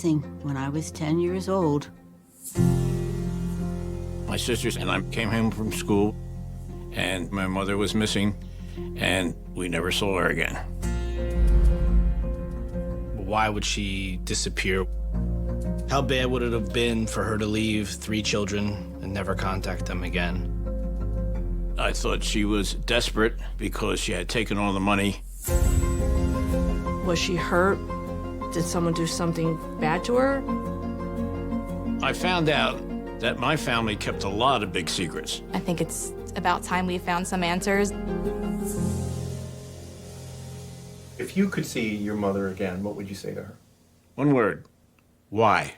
when I was 10 years old. My sisters and I came home from school, and my mother was missing, and we never saw her again. Why would she disappear? How bad would it have been for her to leave 3 children and never contact them again? I thought she was desperate because she had taken all the money. Was she hurt? Did someone do something bad to her? I found out that my family kept a lot of big secrets. I think it's about time we found some answers. If you could see your mother again, what would you say to her? One word: why?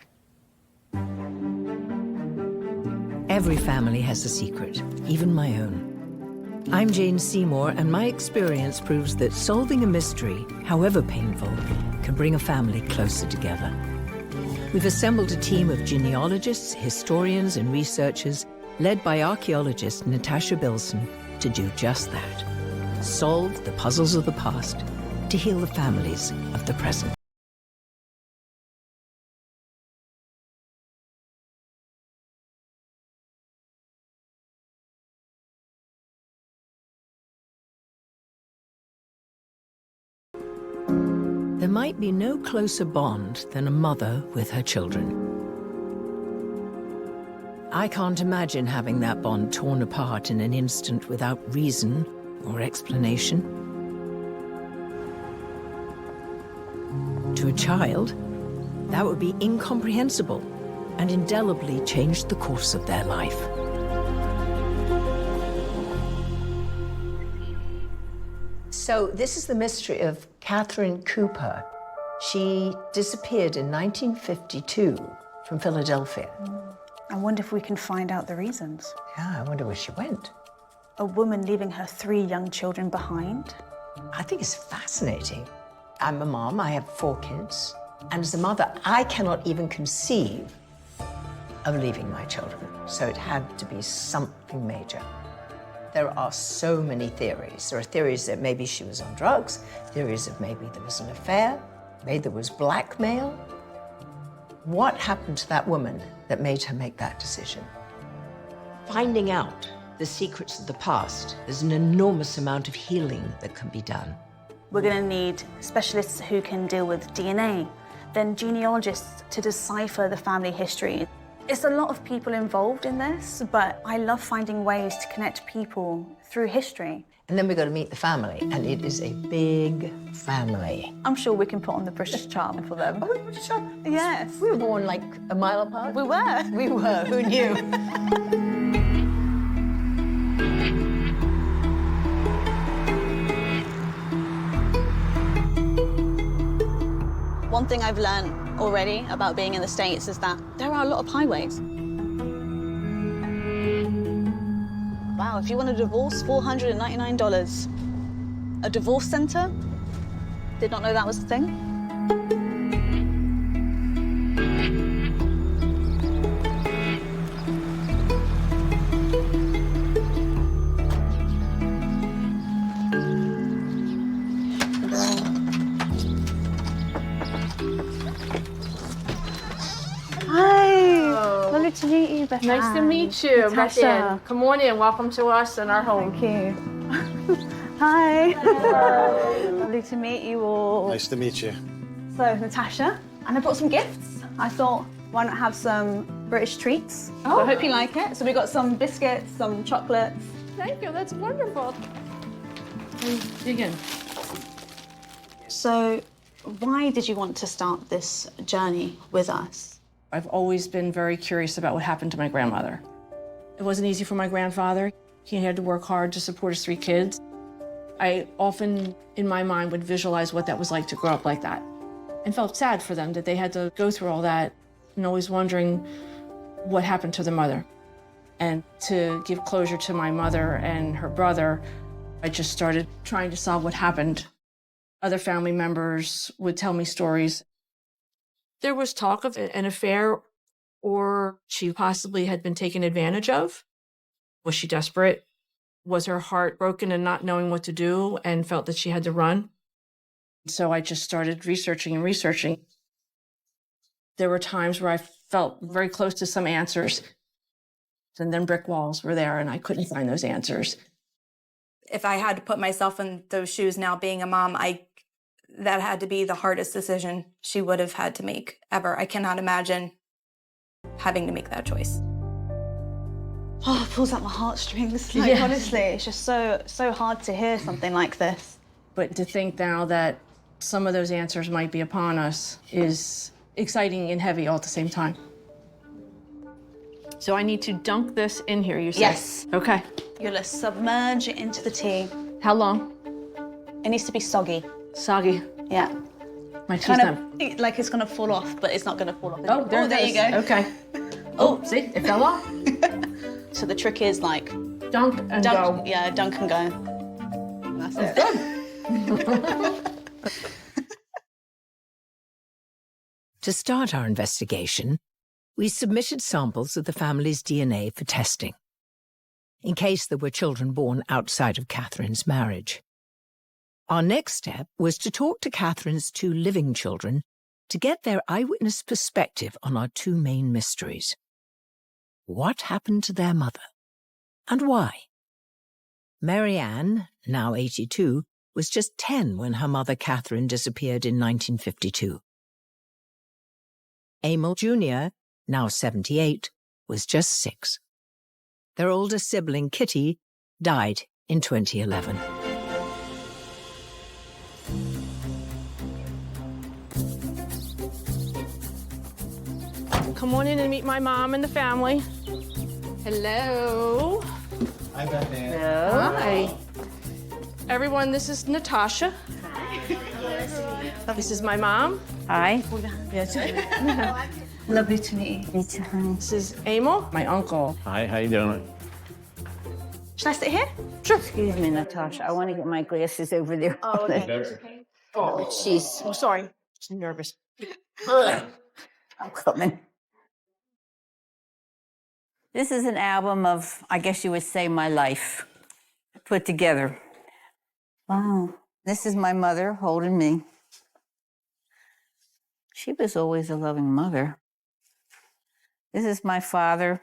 Every family has a secret, even my own. I'm Jane Seymour, and my experience proves that solving a mystery, however painful, can bring a family closer together. We've assembled a team of genealogists, historians, and researchers led by archaeologist Natasha Bilson to do just that. Solve the puzzles of the past to heal the families of the present. There might be no closer bond than a mother with her children. I can't imagine having that bond torn apart in an instant without reason or explanation. To a child, that would be incomprehensible and indelibly change the course of their life. So this is the mystery of Catherine Cooper. She disappeared in 1952 from Philadelphia. I wonder if we can find out the reasons. Yeah, I wonder where she went. A woman leaving her 3 young children behind. I think it's fascinating. I'm a mom, I have 4 kids. And as a mother, I cannot even conceive of leaving my children. So it had to be something major. There are so many theories. There are theories that maybe she was on drugs, theories that maybe there was an affair, maybe there was blackmail. What happened to that woman that made her make that decision? Finding out the secrets of the past, there's an enormous amount of healing that can be done. We're going to need specialists who can deal with DNA, then genealogists to decipher the family history. It's a lot of people involved in this, but I love finding ways to connect people through history. And then we got to meet the family, and it is a big family. I'm sure we can put on the British charm for them. Oh, the British Charm? Yes. We were born like a mile apart. We were. We were, who knew? One thing I've learned already about being in the States is that there are a lot of highways. Wow, if you want a divorce, $499. A divorce center? Did not know that was a thing. Lovely to meet you, Beth. Nice to meet you, Natasha. Beth. Come on in. Welcome to us and our home. Thank you. Hi. Lovely to meet you all. Nice to meet you. So, Natasha, and I brought some gifts. I thought, why not have some British treats? So I hope you like it. So we got some biscuits, some chocolates. Thank you. That's wonderful. Dig in. So, why did you want to start this journey with us? I've always been very curious about what happened to my grandmother. It wasn't easy for my grandfather. He had to work hard to support his 3 kids. I often, in my mind, would visualize what that was like to grow up like that and felt sad for them that they had to go through all that and always wondering what happened to their mother. And to give closure to my mother and her brother, I just started trying to solve what happened. Other family members would tell me stories. There was talk of an affair, or she possibly had been taken advantage of. Was she desperate? Was her heart broken and not knowing what to do and felt that she had to run? So I just started researching and researching. There were times where I felt very close to some answers, and then brick walls were there and I couldn't find those answers. If I had to put myself in those shoes now being a mom, that had to be the hardest decision she would have had to make ever. I cannot imagine having to make that choice. Oh, it pulls out my heartstrings. Like, Yes. honestly, it's just so hard to hear something like this. But to think now that some of those answers might be upon us is exciting and heavy all at the same time. So I need to dunk this in here, you said? Yes. Okay. You're gonna submerge it into the tea. How long? It needs to be soggy. Soggy. Yeah. My tea's Kind not... of like it's gonna fall off, but it's not gonna fall off. Oh, there it you goes. go. Okay. Oh, see, it fell off. So the trick is like Dunk and dunk, go. yeah, dunk and go. That's it. To start our investigation, we submitted samples of the family's DNA for testing, in case there were children born outside of Catherine's marriage. Our next step was to talk to Catherine's 2 living children to get their eyewitness perspective on our 2 main mysteries. What happened to their mother? And why? Mary Ann, now 82, was just 10 when her mother Catherine disappeared in 1952. Emil Jr., now 78, was just 6. Their older sibling, Kitty, died in 2011. Come on in and meet my mom and the family. Hello. Hi, Bethany. Hi. Everyone, this is Natasha. This is my mom. Hi. Lovely to meet you. Me too, honey. This is Emil, my uncle. Hi, how you doing? Should I sit here? Excuse me, Natasha. I want to get my glasses over there. Oh, okay. Oh, Jeez. I'm sorry. I'm nervous. I'm coming. This is an album of, I guess you would say, my life put together. Wow. This is my mother holding me. She was always a loving mother. This is my father.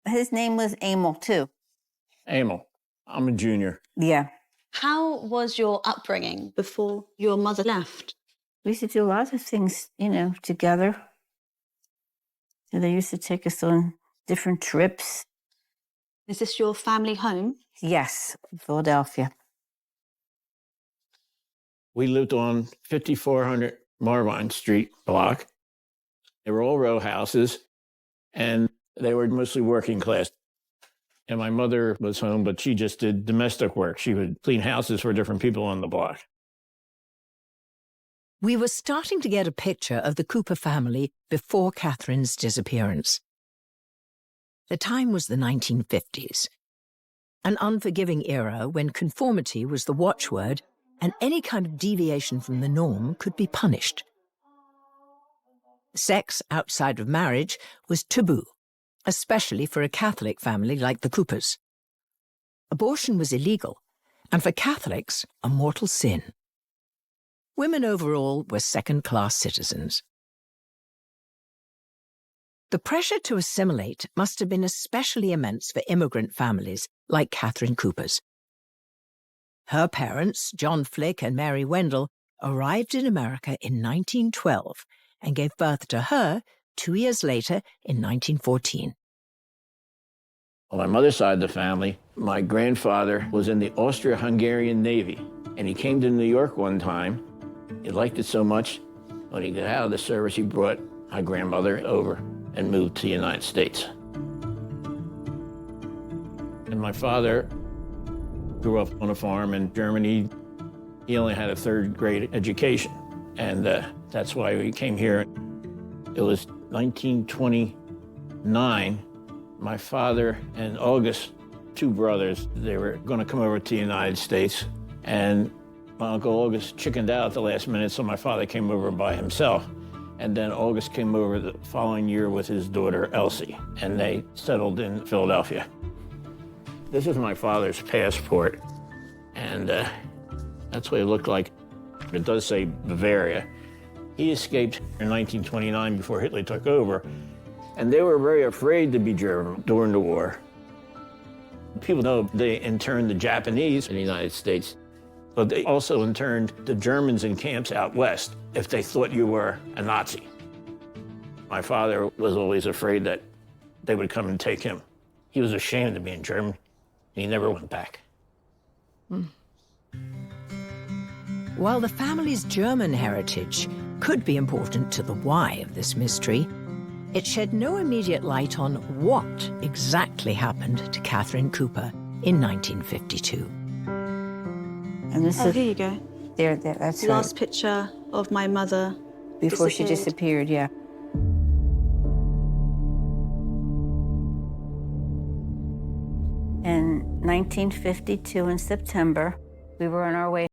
His name was Emil, too. Emil. I'm a junior. Yeah. How was your upbringing before your mother left? We used to do lots of things, together. So they used to take us on different trips. Is this your family home? Yes, Philadelphia. We lived on 5400 Marvine Street block. They were all row houses, and they were mostly working class. And my mother was home, but she just did domestic work. She would clean houses for different people on the block. We were starting to get a picture of the Cooper family before Catherine's disappearance. The time was the 1950s, an unforgiving era when conformity was the watchword and any kind of deviation from the norm could be punished. Sex outside of marriage was taboo, especially for a Catholic family like the Coopers. Abortion was illegal, and for Catholics, a mortal sin. Women overall were second-class citizens. The pressure to assimilate must have been especially immense for immigrant families like Catherine Cooper's. Her parents, John Flick and Mary Wendell, arrived in America in 1912 and gave birth to her 2 years later in 1914. On my mother's side of the family, my grandfather was in the Austro-Hungarian Navy, and he came to New York one time. He liked it so much, when he got out of the service, he brought my grandmother over and moved to the United States. And my father grew up on a farm in Germany. He only had a 3rd grade education, and that's why we came here. It was 1929. My father and August, 2 brothers, they were going to come over to the United States, and my Uncle August chickened out at the last minute, so my father came over by himself. And then August came over the following year with his daughter, Elsie, and they settled in Philadelphia. This is my father's passport, and that's what it looked like. It does say Bavaria, He escaped in 1929 before Hitler took over, and they were very afraid to be German during the war. People know they interned the Japanese in the United States, but they also interned the Germans in camps out west if they thought you were a Nazi. My father was always afraid that they would come and take him. He was ashamed to be in Germany. He never went back. While the family's German heritage could be important to the why of this mystery, it shed no immediate light on what exactly happened to Catherine Cooper in 1952. And this Oh, is here you go. there. That's her Last picture of my mother before she disappeared. Yeah. In 1952, in September, we were on our way.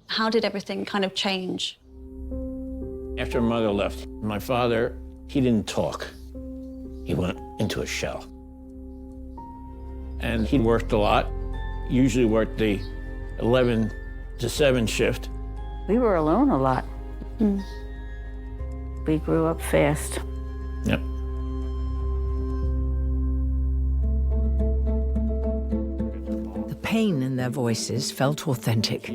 How did everything kind of change? After Mother left, my father, he didn't talk. He went into a shell. And he worked a lot, usually worked the 11 to 7 shift. We were alone a lot. We grew up fast. Yep. The pain in their voices felt authentic,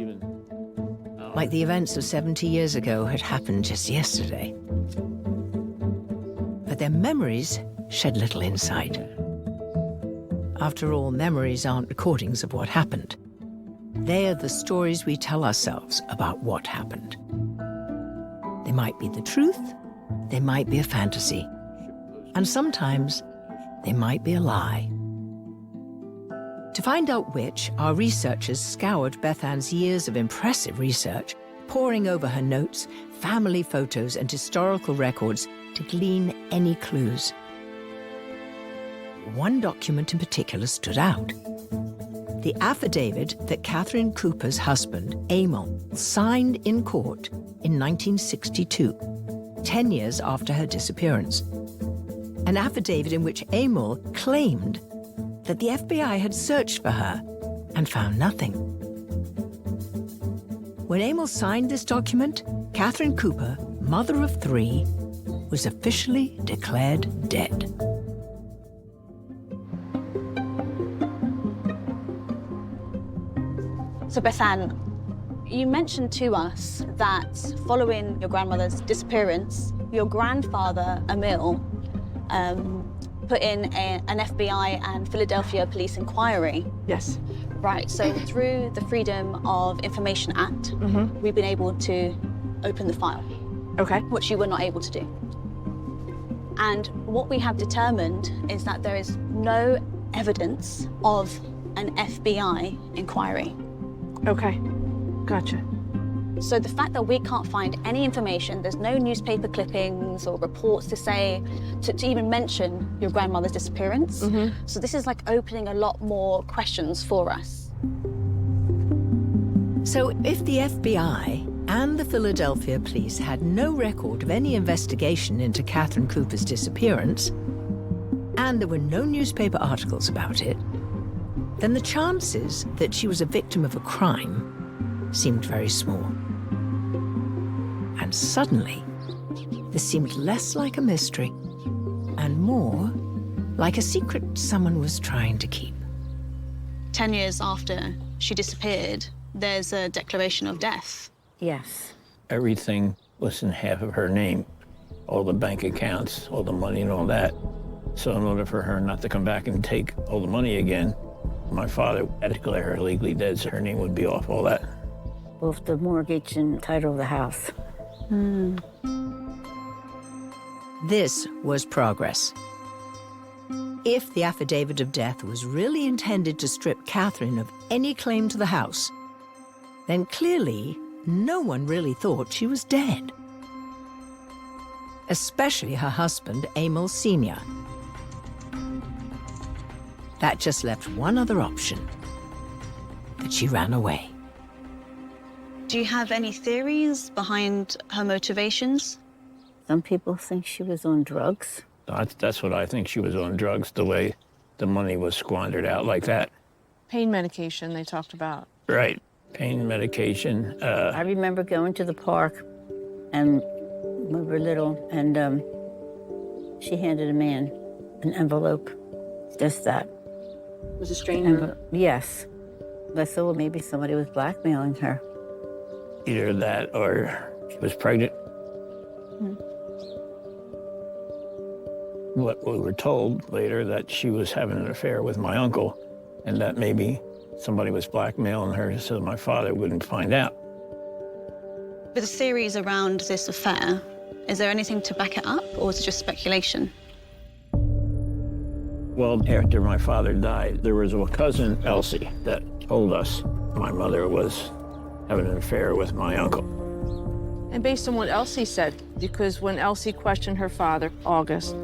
like the events of 70 years ago had happened just yesterday. But their memories shed little insight. After all, memories aren't recordings of what happened. They are the stories we tell ourselves about what happened. They might be the truth, they might be a fantasy, and sometimes they might be a lie. To find out which, our researchers scoured Beth Ann's years of impressive research, poring over her notes, family photos, and historical records to glean any clues. One document in particular stood out. The affidavit that Catherine Cooper's husband, Emil, signed in court in 1962, 10 years after her disappearance. An affidavit in which Emil claimed that the FBI had searched for her and found nothing. When Emil signed this document, Catherine Cooper, mother of 3, was officially declared dead. So Beth Ann, you mentioned to us that following your grandmother's disappearance, your grandfather, Emil, put in an FBI and Philadelphia police inquiry. Yes. Right, so through the Freedom of Information Act, we've been able to open the file, Okay. which you were not able to do. And what we have determined is that there is no evidence of an FBI inquiry. Okay. Gotcha. So the fact that we can't find any information, there's no newspaper clippings or reports to say, to even mention your grandmother's disappearance. So this is like opening a lot more questions for us. So if the FBI and the Philadelphia police had no record of any investigation into Catherine Cooper's disappearance, and there were no newspaper articles about it, then the chances that she was a victim of a crime seemed very small. And suddenly, this seemed less like a mystery and more like a secret someone was trying to keep. 10 years after she disappeared, there's a declaration of death. Yes. Everything was in half of her name, all the bank accounts, all the money and all that. So in order for her not to come back and take all the money again, my father had to declare her legally dead, so her name would be off all that. Both the mortgage and title of the house. This was progress. If the affidavit of death was really intended to strip Catherine of any claim to the house, then clearly no one really thought she was dead. Especially her husband, Emil Sr. That just left one other option, that she ran away. Do you have any theories behind her motivations? Some people think she was on drugs. That's what I think. She was on drugs, the way the money was squandered out like that. Pain medication they talked about. Right. Pain medication. I remember going to the park, and we were little, and she handed a man an envelope, just that. Was a stranger? Yes. I thought, well, maybe somebody was blackmailing her. Either that or she was pregnant. What we were told later, that she was having an affair with my uncle, and that maybe somebody was blackmailing her so my father wouldn't find out. With the theories around this affair, is there anything to back it up, or is it just speculation? Well, after my father died, there was a cousin, Elsie, that told us my mother was having an affair with my uncle. And based on what Elsie said, because when Elsie questioned her father, August,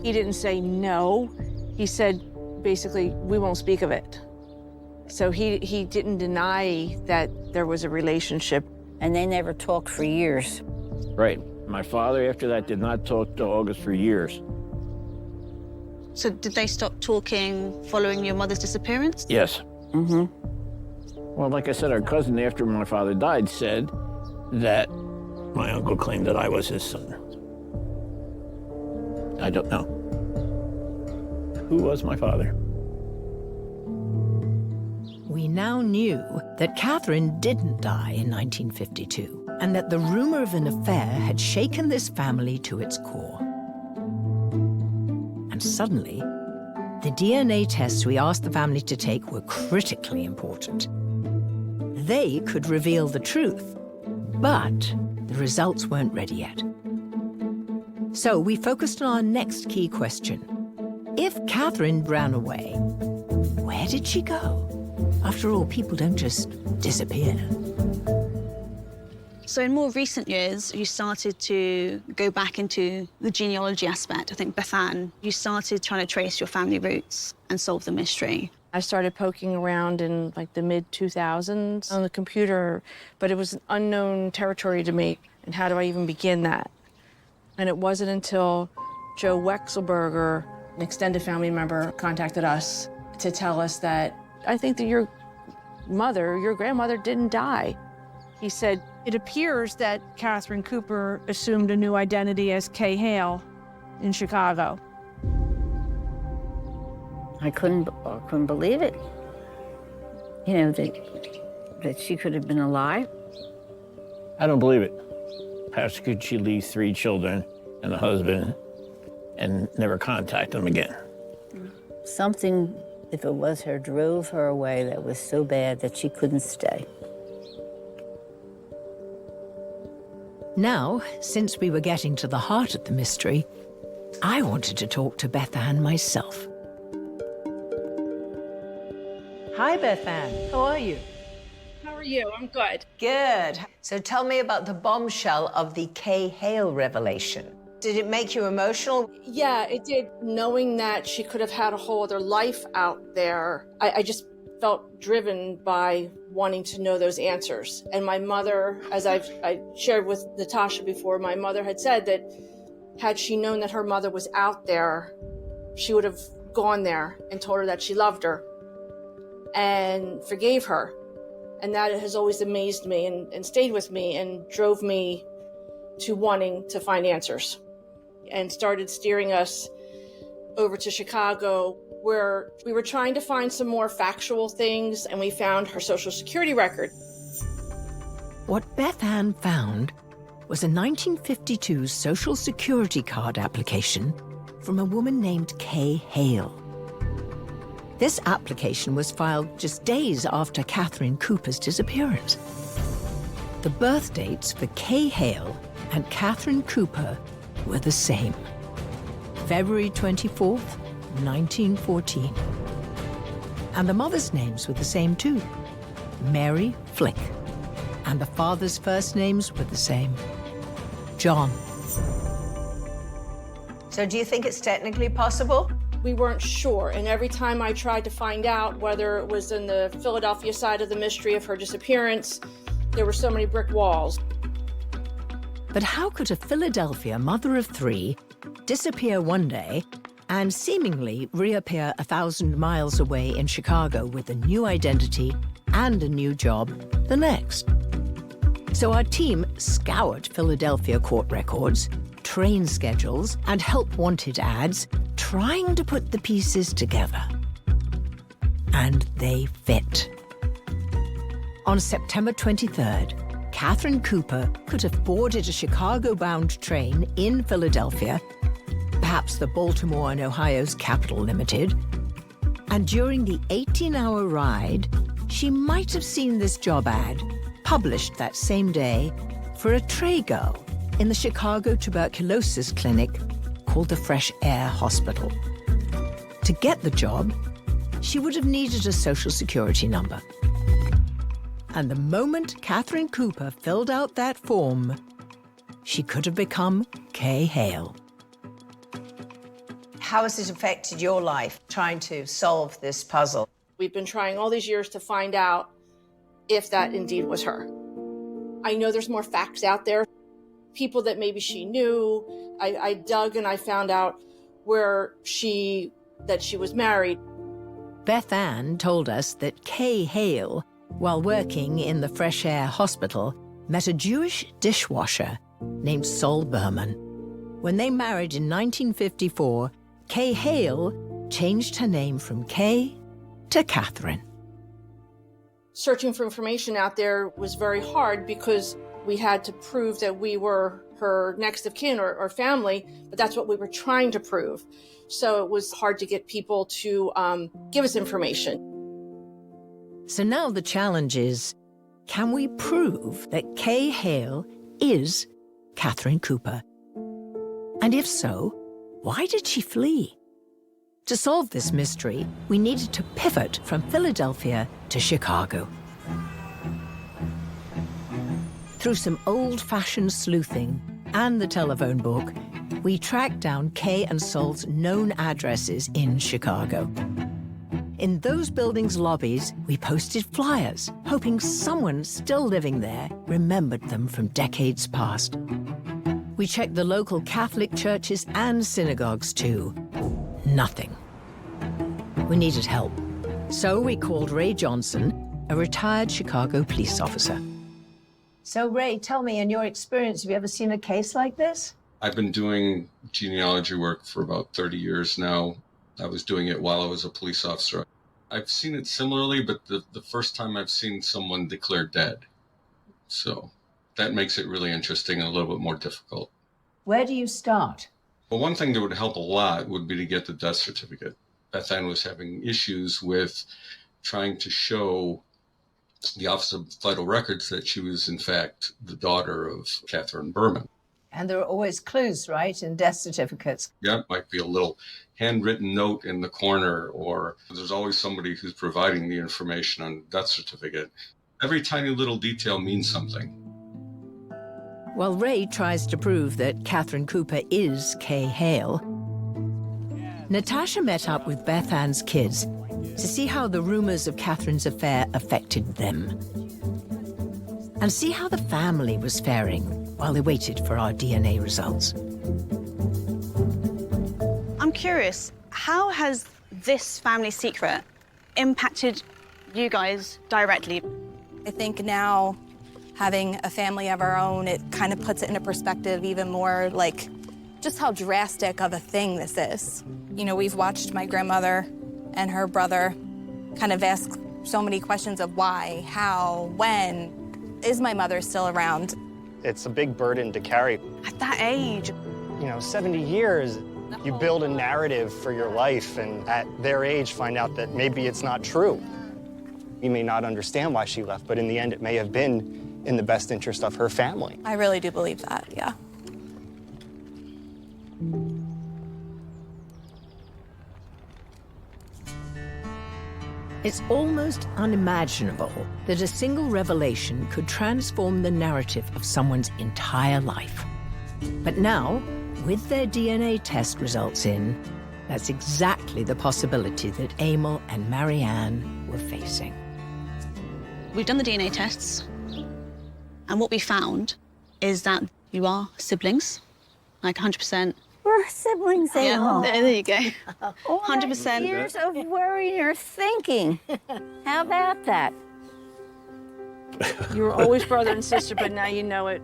he didn't say no. He said, basically, we won't speak of it. So he didn't deny that there was a relationship. And they never talked for years. Right. My father, after that, did not talk to August for years. So did they stop talking following your mother's disappearance? Yes. Well, like I said, our cousin, after my father died, said that my uncle claimed that I was his son. I don't know. Who was my father? We now knew that Catherine didn't die in 1952, and that the rumor of an affair had shaken this family to its core. And suddenly, the DNA tests we asked the family to take were critically important. They could reveal the truth, but the results weren't ready yet. So we focused on our next key question. If Catherine ran away, where did she go? After all, people don't just disappear. So in more recent years, you started to go back into the genealogy aspect. I think, Beth Ann, you started trying to trace your family roots and solve the mystery. I started poking around in like the mid-2000s on the computer, but it was an unknown territory to me. And how do I even begin that? And it wasn't until Joe Wexelberger, an extended family member, contacted us to tell us that, I think that your grandmother didn't die. He said, it appears that Catherine Cooper assumed a new identity as Kay Hale in Chicago. I couldn't believe it. You know, that she could have been alive. I don't believe it. How could she leave 3 children and a husband and never contact them again? Something, if it was her, drove her away that was so bad that she couldn't stay. Now, since we were getting to the heart of the mystery, I wanted to talk to Beth Ann myself. Hi, Beth Ann. How are you? How are you? I'm good. Good. So tell me about the bombshell of the Kay Hale revelation. Did it make you emotional? yeah, it did. Knowing that she could have had a whole other life out there, I just felt driven by wanting to know those answers. And my mother, as I shared with Natasha before, my mother had said that had she known that her mother was out there, she would have gone there and told her that she loved her and forgave her. And that has always amazed me and stayed with me and drove me to wanting to find answers, and started steering us over to Chicago, where we were trying to find some more factual things, and we found her Social Security record. What Beth Ann found was a 1952 Social Security card application from a woman named Kay Hale. This application was filed just days after Catherine Cooper's disappearance. The birth dates for Kay Hale and Catherine Cooper were the same. February 24th, 1914. And the mother's names were the same too. Mary Flick. And the father's first names were the same. John. So do you think it's technically possible? We weren't sure, and every time I tried to find out whether it was in the Philadelphia side of the mystery of her disappearance, there were so many brick walls. But how could a Philadelphia mother of three disappear one day and seemingly reappear 1,000 miles away in Chicago with a new identity and a new job the next? So our team scoured Philadelphia court records, train schedules, and help-wanted ads, trying to put the pieces together. And they fit. On September 23rd, Catherine Cooper could have boarded a Chicago-bound train in Philadelphia, perhaps the Baltimore and Ohio's Capital Limited, and during the 18-hour ride, she might have seen this job ad published that same day for a tray girl in the Chicago tuberculosis clinic called the Fresh Air Hospital. To get the job, she would have needed a Social Security number. And the moment Catherine Cooper filled out that form, she could have become Kay Hale. How has it affected your life, trying to solve this puzzle? We've been trying all these years to find out if that indeed was her. I know there's more facts out there, people that maybe she knew. I dug and I found out that she was married. Beth Ann told us that Kay Hale, while working in the Fresh Air Hospital, met a Jewish dishwasher named Sol Berman. When they married in 1954, Kay Hale changed her name from Kay to Catherine. Searching for information out there was very hard because we had to prove that we were her next of kin or family, but that's what we were trying to prove. So it was hard to get people to give us information. So now the challenge is, can we prove that Kay Hale is Catherine Cooper? And if so, why did she flee? To solve this mystery, we needed to pivot from Philadelphia to Chicago. Through some old-fashioned sleuthing and the telephone book, we tracked down Kay and Sol's known addresses in Chicago. In those buildings' lobbies, we posted flyers, hoping someone still living there remembered them from decades past. We checked the local Catholic churches and synagogues, too. Nothing. We needed help. So we called Ray Johnson, a retired Chicago police officer. So, Ray, tell me, in your experience, have you ever seen a case like this? I've been doing genealogy work for about 30 years now. I was doing it while I was a police officer. I've seen it similarly, but the first time I've seen someone declared dead. So that makes it really interesting and a little bit more difficult. Where do you start? Well, one thing that would help a lot would be to get the death certificate. Beth Ann was having issues with trying to show the Office of Vital Records that she was, in fact, the daughter of Catherine Berman. And there are always clues, right, in death certificates? Yeah, it might be a little handwritten note in the corner, or there's always somebody who's providing the information on the death certificate. Every tiny little detail means something. While Ray tries to prove that Catherine Cooper is Kay Hale, Natasha met up with Beth Ann's kids to see how the rumors of Catherine's affair affected them, and see how the family was faring while they waited for our DNA results. I'm curious, how has this family secret impacted you guys directly? I think now, having a family of our own, it kind of puts it into perspective even more, like just how drastic of a thing this is. You know, we've watched my grandmother and her brother kind of ask so many questions of why, how, when. Is my mother still around? It's a big burden to carry. At that age, You know, 70 years, you build a narrative for your life, and at their age find out that maybe it's not true. You may not understand why she left, but in the end, it may have been in the best interest of her family. I really do believe that, yeah. It's almost unimaginable that a single revelation could transform the narrative of someone's entire life. But now, with their DNA test results in, that's exactly the possibility that Emil and Marianne were facing. we've done the DNA tests, and what we found is that you are siblings, like 100%. We're siblings, Yeah, Emil. there you go. All 100%. that years of worrying or thinking. How about that? You were always brother and sister, but now you know it.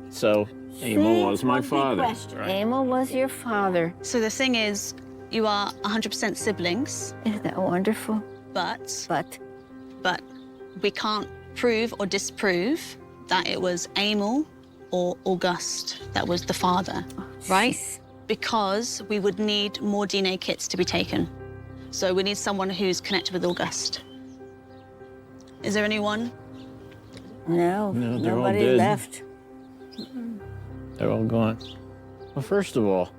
So Emil was my father. Right? Emil was your father. So the thing is, you are 100% siblings, Isn't that wonderful? but But we can't prove or disprove that it was Emil or Auguste that was the father, right? Because we would need more DNA kits to be taken. So we need someone who's connected with Auguste. Is there anyone? no, No, they're all nobody dead. left. They're all gone. Well, first of all,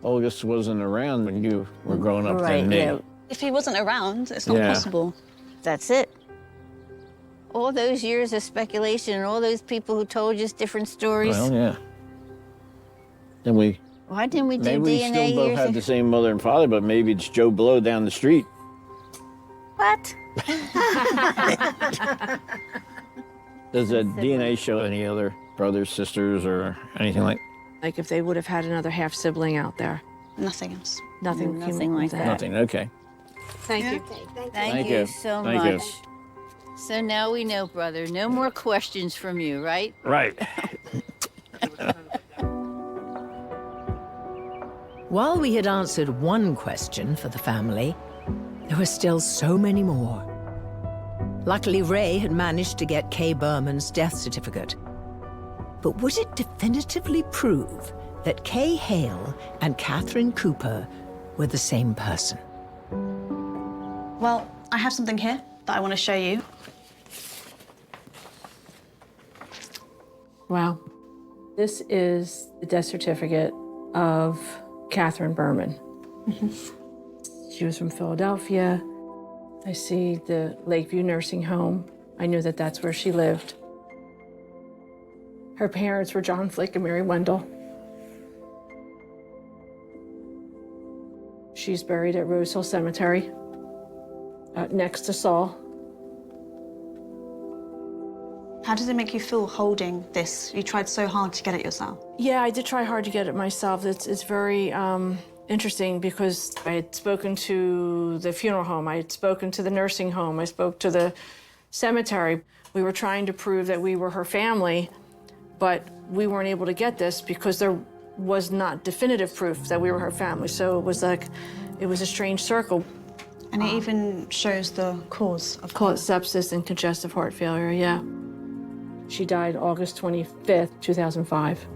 August wasn't around when you were growing up Right, then, me. yeah. If he wasn't around, it's not Yeah. possible. That's it. All those years of speculation and all those people who told us different stories. Well, yeah. Then we Why didn't we do maybe we DNA still both years had the same mother and father, but maybe it's Joe Blow down the street. What? Does the DNA show any other brothers, sisters, or anything like? Like if they would have had another half sibling out there. Nothing else. Nothing, Nothing came like of that. Nothing. Okay. Thank you. Thank you. you so Thank you. much. So now we know, brother. No more questions from you, right? Right. While we had answered one question for the family, there were still so many more. Luckily, Ray had managed to get Kay Berman's death certificate. But would it definitively prove that Kay Hale and Catherine Cooper were the same person? Well, I have something here that I want to show you. Wow. This is the death certificate of Catherine Berman. She was from Philadelphia. I see the Lakeview Nursing Home. I knew that that's where she lived. Her parents were John Flick and Mary Wendell. She's buried at Rose Hill Cemetery, next to Saul. How does it make you feel holding this? You tried so hard to get it yourself. Yeah, I did try hard to get it myself. It's very interesting because I had spoken to the funeral home, I had spoken to the nursing home, I spoke to the cemetery. We were trying to prove that we were her family, but we weren't able to get this because there was not definitive proof that we were her family. So it was like, it was a strange circle. And it even shows the cause of Call it sepsis and congestive heart failure, yeah. She died August 25th, 2005.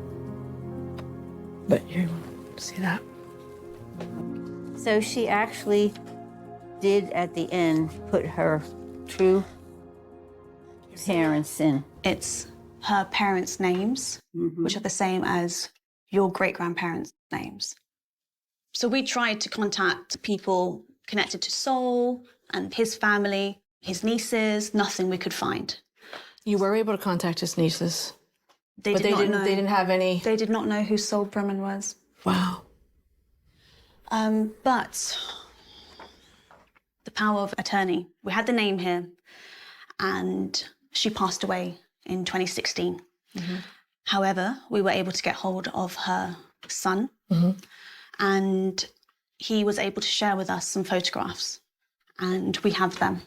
But you see that? So she actually did, at the end, put her true parents in. It's her parents' names, which are the same as your great-grandparents' names. So we tried to contact people connected to Saul and his family, his nieces, nothing we could find. You were able to contact his nieces, They but did not know. they didn't have any. They did not know who Saul Berman was. Wow. But the power of attorney. We had the name here, and she passed away in 2016. However, we were able to get hold of her son, and he was able to share with us some photographs, and we have them,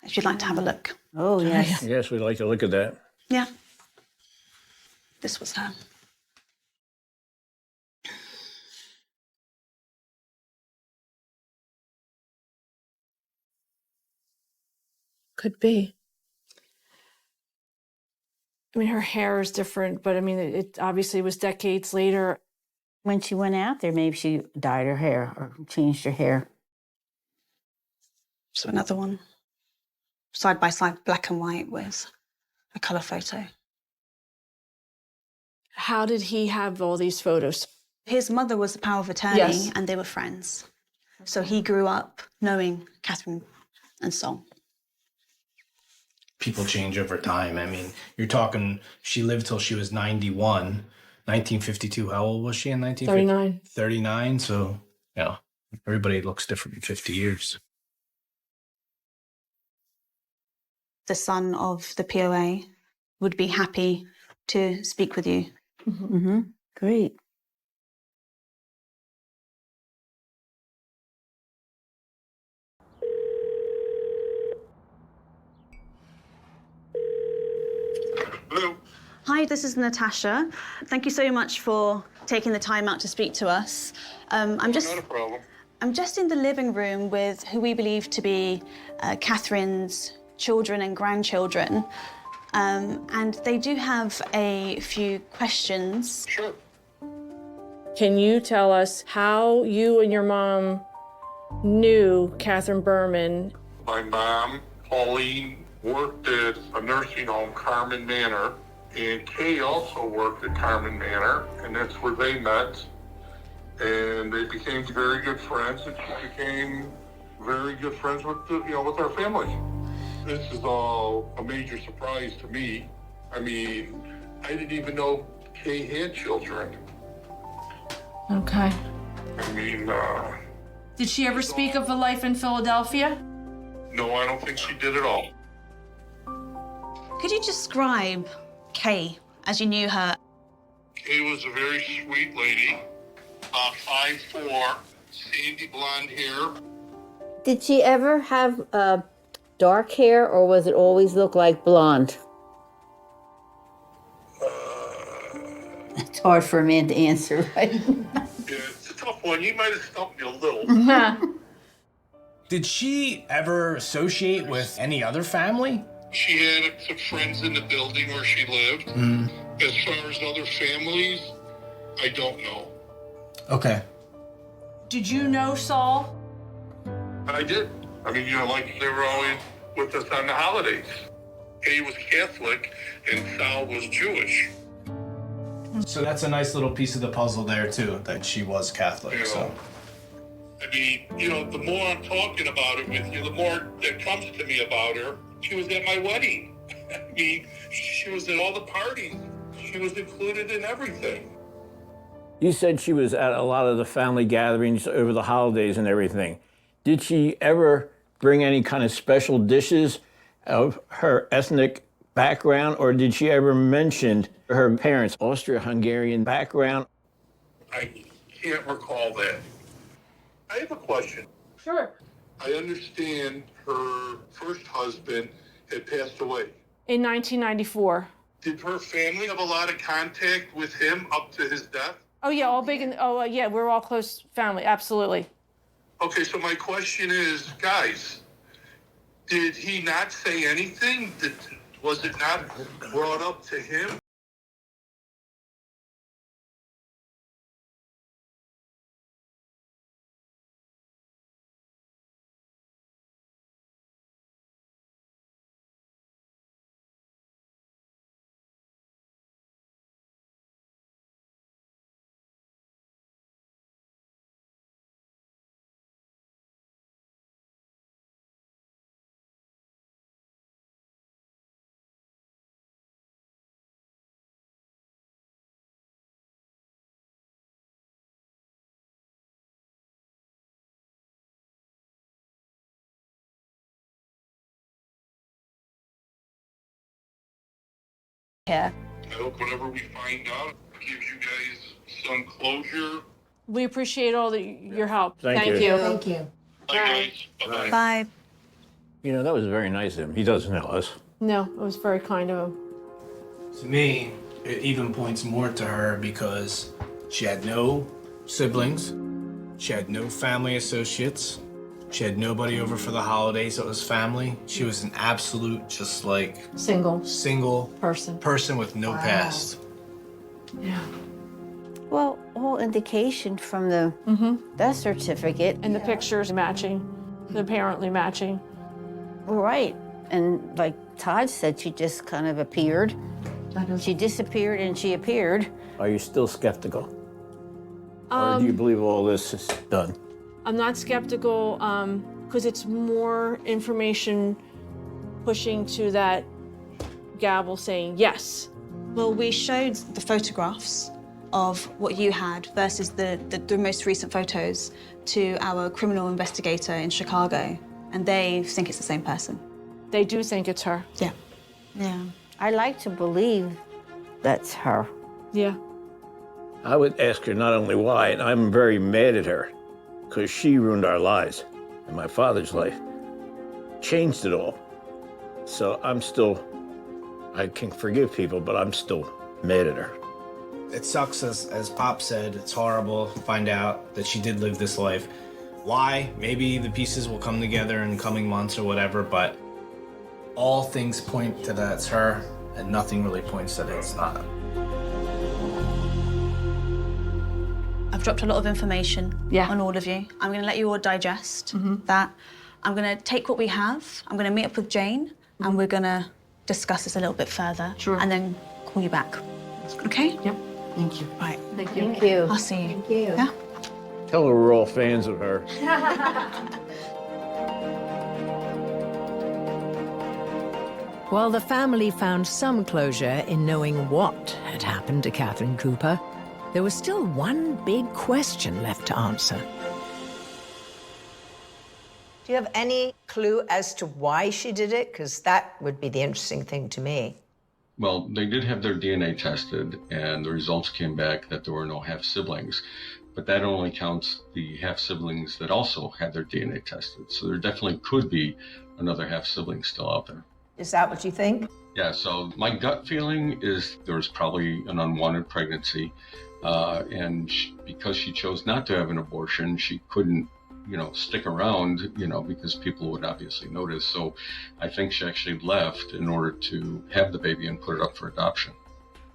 if you'd like to have a look. Oh, yes. Yes, we'd like to look at that. Yeah. This was her. Could be. I mean, her hair is different, but I mean, it obviously was decades later. When she went out there, maybe she dyed her hair or changed her hair. So another one, side by side, black and white with a colour photo. How did he have all these photos? His mother was the power of attorney, Yes. and they were friends. So he grew up knowing Catherine and Sol. People change over time. I mean, you're talking, she lived till she was 91, 1952. How old was she in 1950? 39. 39. So, yeah, everybody looks different in 50 years. The son of the POA would be happy to speak with you. Mm-hmm. Great. Hello. Hi, this is Natasha. Thank you so much for taking the time out to speak to us. Not a problem. I'm just in the living room with who we believe to be Catherine's children and grandchildren. And they do have a few questions. Sure. Can you tell us how you and your mom knew Catherine Berman? My mom, Pauline, worked at a nursing home, Carmen Manor, and Kay also worked at Carmen Manor, and that's where they met. And they became very good friends, and she became very good friends with with our family. This is all a major surprise to me. I mean, I didn't even know Kay had children. Okay. I mean, Did she ever speak of a life in Philadelphia? no, I don't think she did at all. Could you describe Kay as you knew her? Kay was a very sweet lady, about 5'4", sandy blonde hair. Did she ever have dark hair, or was it always look like blonde? It's hard for a man to answer, right? Yeah, it's a tough one. You might have stumped me a little. Did she ever associate with any other family? She had some friends in the building where she lived. As far as other families, I don't know. Okay. Did you know Saul? I did. I mean, like they were always with us on the holidays. Kay was Catholic and Sal was Jewish. So that's a nice little piece of the puzzle there, too, that she was Catholic. So. I mean, the more I'm talking about it with you, the more that comes to me about her. She was at my wedding. I mean, she was at all the parties. She was included in everything. You said she was at a lot of the family gatherings over the holidays and everything. Did she ever bring any kind of special dishes of her ethnic background, or did she ever mention her parents' Austro-Hungarian background? I can't recall that. I have a question. Sure. I understand her first husband had passed away. In 1994. Did her family have a lot of contact with him up to his death? Oh yeah, all big and yeah, we're all close family, absolutely. Okay, so my question is, guys, did he not say anything? Was it not brought up to him? Here. I hope whatever we find out gives you guys some closure. We appreciate all your help. Thank you. Thank you. Bye, guys. Bye-bye. Bye. That was very nice of him. He doesn't know us. No, it was very kind of him. To me, it even points more to her because she had no siblings, she had no family associates, She had nobody over for the holidays. It was family. She was an absolute, just like single person with no past. Yeah. Well, all indication from the death certificate. And the pictures matching, apparently matching. Right. And like Todd said, she just kind of appeared. She disappeared and she appeared. Are you still skeptical? Or do you believe all this is done? I'm not skeptical because it's more information pushing to that gavel saying yes. Well, we showed the photographs of what you had versus the most recent photos to our criminal investigator in Chicago, and they think it's the same person. They do think it's her. Yeah. Yeah. I like to believe that's her. Yeah. I would ask her not only why, and I'm very mad at her, because she ruined our lives and my father's life, changed it all. So I can forgive people, but I'm still mad at her. It sucks, as Pop said, it's horrible to find out that she did live this life. Why? Maybe the pieces will come together in coming months or whatever, but all things point to that it's her, and nothing really points that it's not. I've dropped a lot of information on all of you. I'm going to let you all digest that. I'm going to take what we have, I'm going to meet up with Jane, and we're going to discuss this a little bit further. Sure. And then call you back. Okay? Yep. Thank you. Right. Thank you. Thank you. I'll see you. Thank you. Yeah? Tell her we're all fans of her. While the family found some closure in knowing what had happened to Catherine Cooper, there was still one big question left to answer. Do you have any clue as to why she did it? Because that would be the interesting thing to me. Well, they did have their DNA tested, and the results came back that there were no half-siblings. But that only counts the half-siblings that also had their DNA tested. So there definitely could be another half-sibling still out there. Is that what you think? Yeah, so my gut feeling is there was probably an unwanted pregnancy. Because she chose not to have an abortion, she couldn't, stick around, because people would obviously notice. So I think she actually left in order to have the baby and put it up for adoption.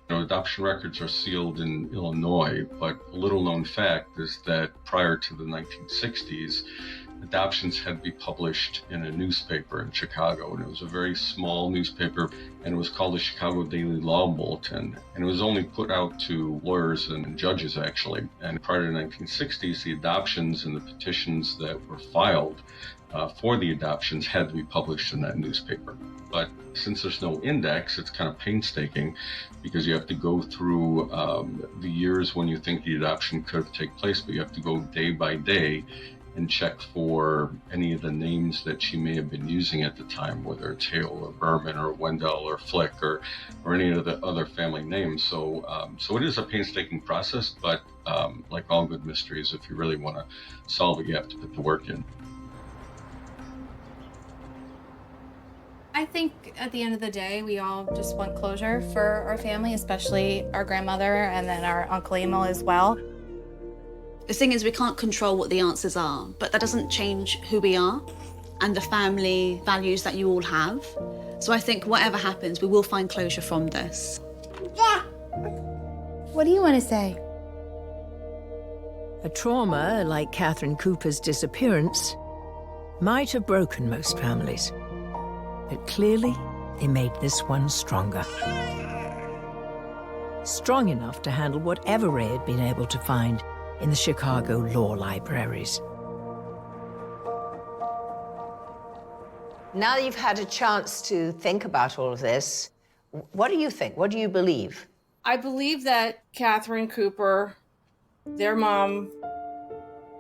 Adoption records are sealed in Illinois, but a little known fact is that prior to the 1960s, adoptions had to be published in a newspaper in Chicago, and it was a very small newspaper, and it was called the Chicago Daily Law Bulletin, and it was only put out to lawyers and judges, actually. And prior to the 1960s, the adoptions and the petitions that were filed for the adoptions had to be published in that newspaper. But since there's no index, it's kind of painstaking because you have to go through the years when you think the adoption could take place, but you have to go day by day and check for any of the names that she may have been using at the time, whether it's Hale or Berman or Wendell or Flick or any of the other family names. So it is a painstaking process, but like all good mysteries, if you really want to solve it, you have to put the work in. I think at the end of the day, we all just want closure for our family, especially our grandmother and then our Uncle Emil as well. The thing is, we can't control what the answers are, but that doesn't change who we are and the family values that you all have. So I think whatever happens, we will find closure from this. Yeah. What do you want to say? A trauma like Catherine Cooper's disappearance might have broken most families, but clearly they made this one stronger. Strong enough to handle whatever Ray had been able to find in the Chicago law libraries. Now that you've had a chance to think about all of this, what do you think? What do you believe? I believe that Catherine Cooper, their mom,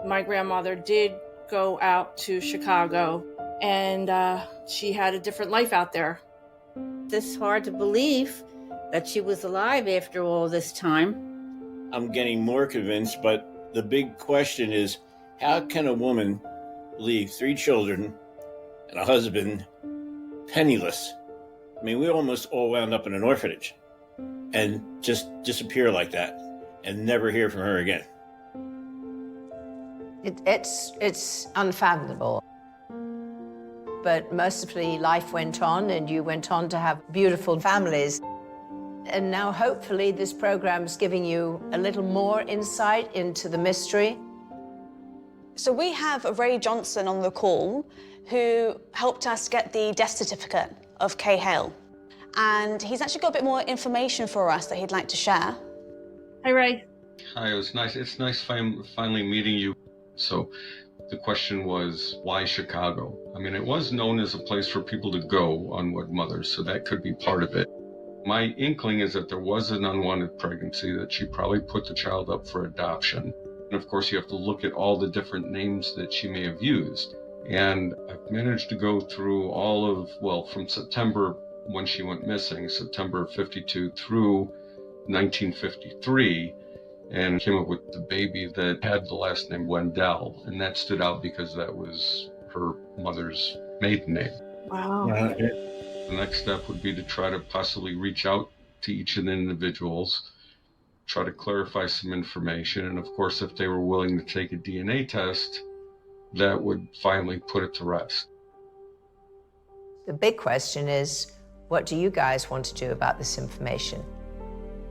my grandmother, did go out to Chicago, and she had a different life out there. It's hard to believe that she was alive after all this time. I'm getting more convinced, but the big question is, how can a woman leave 3 children and a husband penniless? I mean, we almost all wound up in an orphanage and just disappear like that and never hear from her again. It's unfathomable. but mercifully life went on and you went on to have beautiful families. And now hopefully this program's giving you a little more insight into the mystery. So we have Ray Johnson on the call, who helped us get the death certificate of Kay Hale. And he's actually got a bit more information for us that he'd like to share. Hi, Ray. Hi, it was nice. It's nice finally meeting you. So the question was, why Chicago? I mean, it was known as a place for people to go, unwed mothers, so that could be part of it. My inkling is that there was an unwanted pregnancy, that she probably put the child up for adoption. And of course, you have to look at all the different names that she may have used. And I've managed to go through all of, well, from September when she went missing, September 52 through 1953, and came up with the baby that had the last name Wendell. And that stood out because that was her mother's maiden name. Wow. The next step would be to try to possibly reach out to each of the individuals, try to clarify some information, and of course, if they were willing to take a DNA test, that would finally put it to rest. The big question is, what do you guys want to do about this information?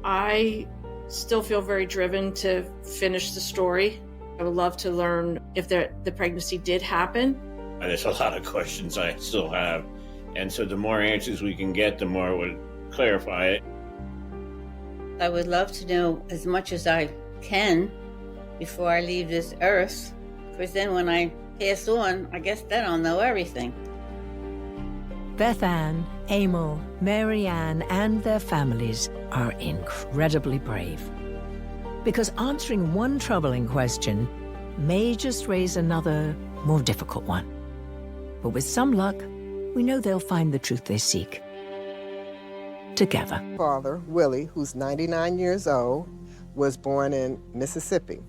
I still feel very driven to finish the story. I would love to learn if the pregnancy did happen. There's a lot of questions I still have. And so the more answers we can get, the more it would clarify it. I would love to know as much as I can before I leave this earth, because then when I pass on, I guess then I'll know everything. Beth Ann, Emil, Mary Ann, and their families are incredibly brave. Because answering one troubling question may just raise another, more difficult one. But with some luck, we know they'll find the truth they seek. Together. Father, Willie, who's 99 years old, was born in Mississippi.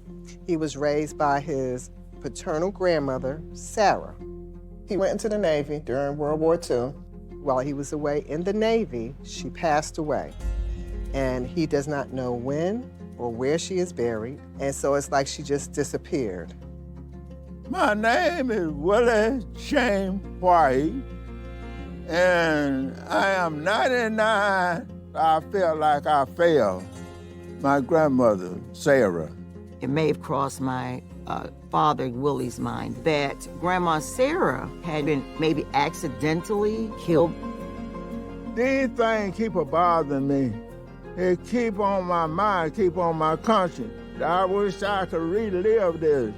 He was raised by his paternal grandmother, Sarah. He went into the Navy during World War II. While he was away in the Navy, she passed away. And he does not know when or where she is buried, and so it's like she just disappeared. My name is Willie Shane White, and I am 99. I feel like I failed my grandmother, Sarah. It may have crossed my father, Willie's mind, that Grandma Sarah had been maybe accidentally killed. These things keep bothering me. It keep on my mind, keep on my conscience. I wish I could relive this,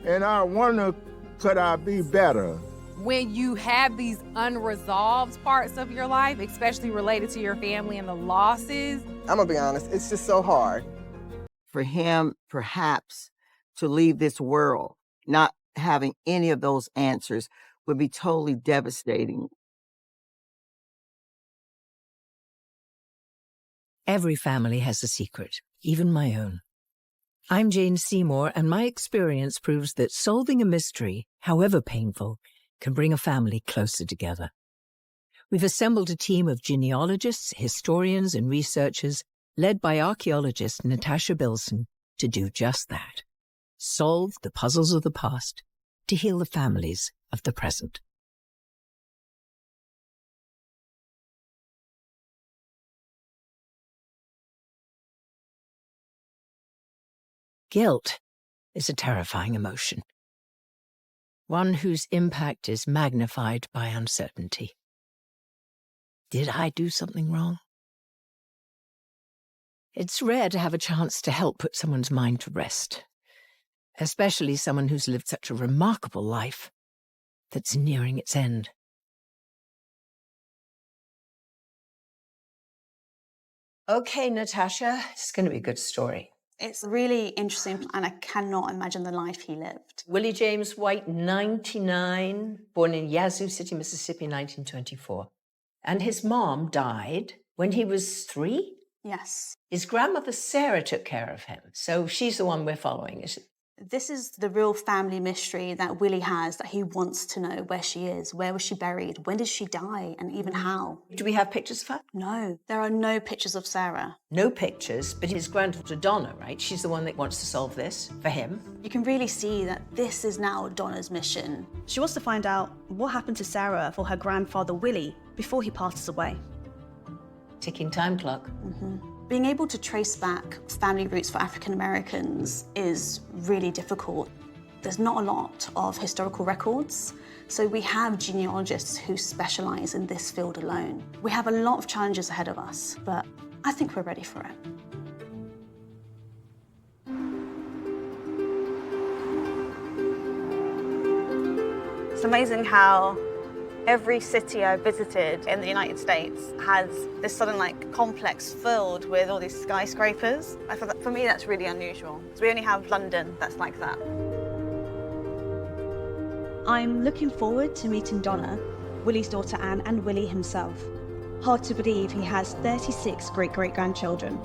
and I wonder, could I be better? When you have these unresolved parts of your life, especially related to your family and the losses. I'm gonna be honest, it's just so hard. For him, perhaps, to leave this world, not having any of those answers, would be totally devastating. Every family has a secret, even my own. I'm Jane Seymour, and my experience proves that solving a mystery, however painful, can bring a family closer together. We've assembled a team of genealogists, historians, and researchers led by archaeologist Natasha Bilson to do just that. Solve the puzzles of the past to heal the families of the present. Guilt is a terrifying emotion, one whose impact is magnified by uncertainty. Did I do something wrong? It's rare to have a chance to help put someone's mind to rest, especially someone who's lived such a remarkable life that's nearing its end. Okay, Natasha, it's going to be a good story. It's really interesting, and I cannot imagine the life he lived. Willie James White, 99, born in Yazoo City, Mississippi, 1924. And his mom died when he was 3? Yes. His grandmother, Sarah, took care of him. So she's the one we're following, is it? This is the real family mystery that Willie has, that he wants to know where she is. Where was she buried? When did she die? And even how? Do we have pictures of her? No, there are no pictures of Sarah. No pictures, but his granddaughter Donna, right? She's the one that wants to solve this for him. You can really see that this is now Donna's mission. She wants to find out what happened to Sarah for her grandfather Willie before he passes away. Ticking time clock. Being able to trace back family roots for African Americans is really difficult. There's not a lot of historical records, so we have genealogists who specialize in this field alone. We have a lot of challenges ahead of us, but I think we're ready for it. It's amazing how every city I visited in the United States has this sudden complex filled with all these skyscrapers. I feel that for me that's really unusual. So we only have London that's like that. I'm looking forward to meeting Donna, Willie's daughter Anne, and Willie himself. Hard to believe he has 36 great-great-grandchildren.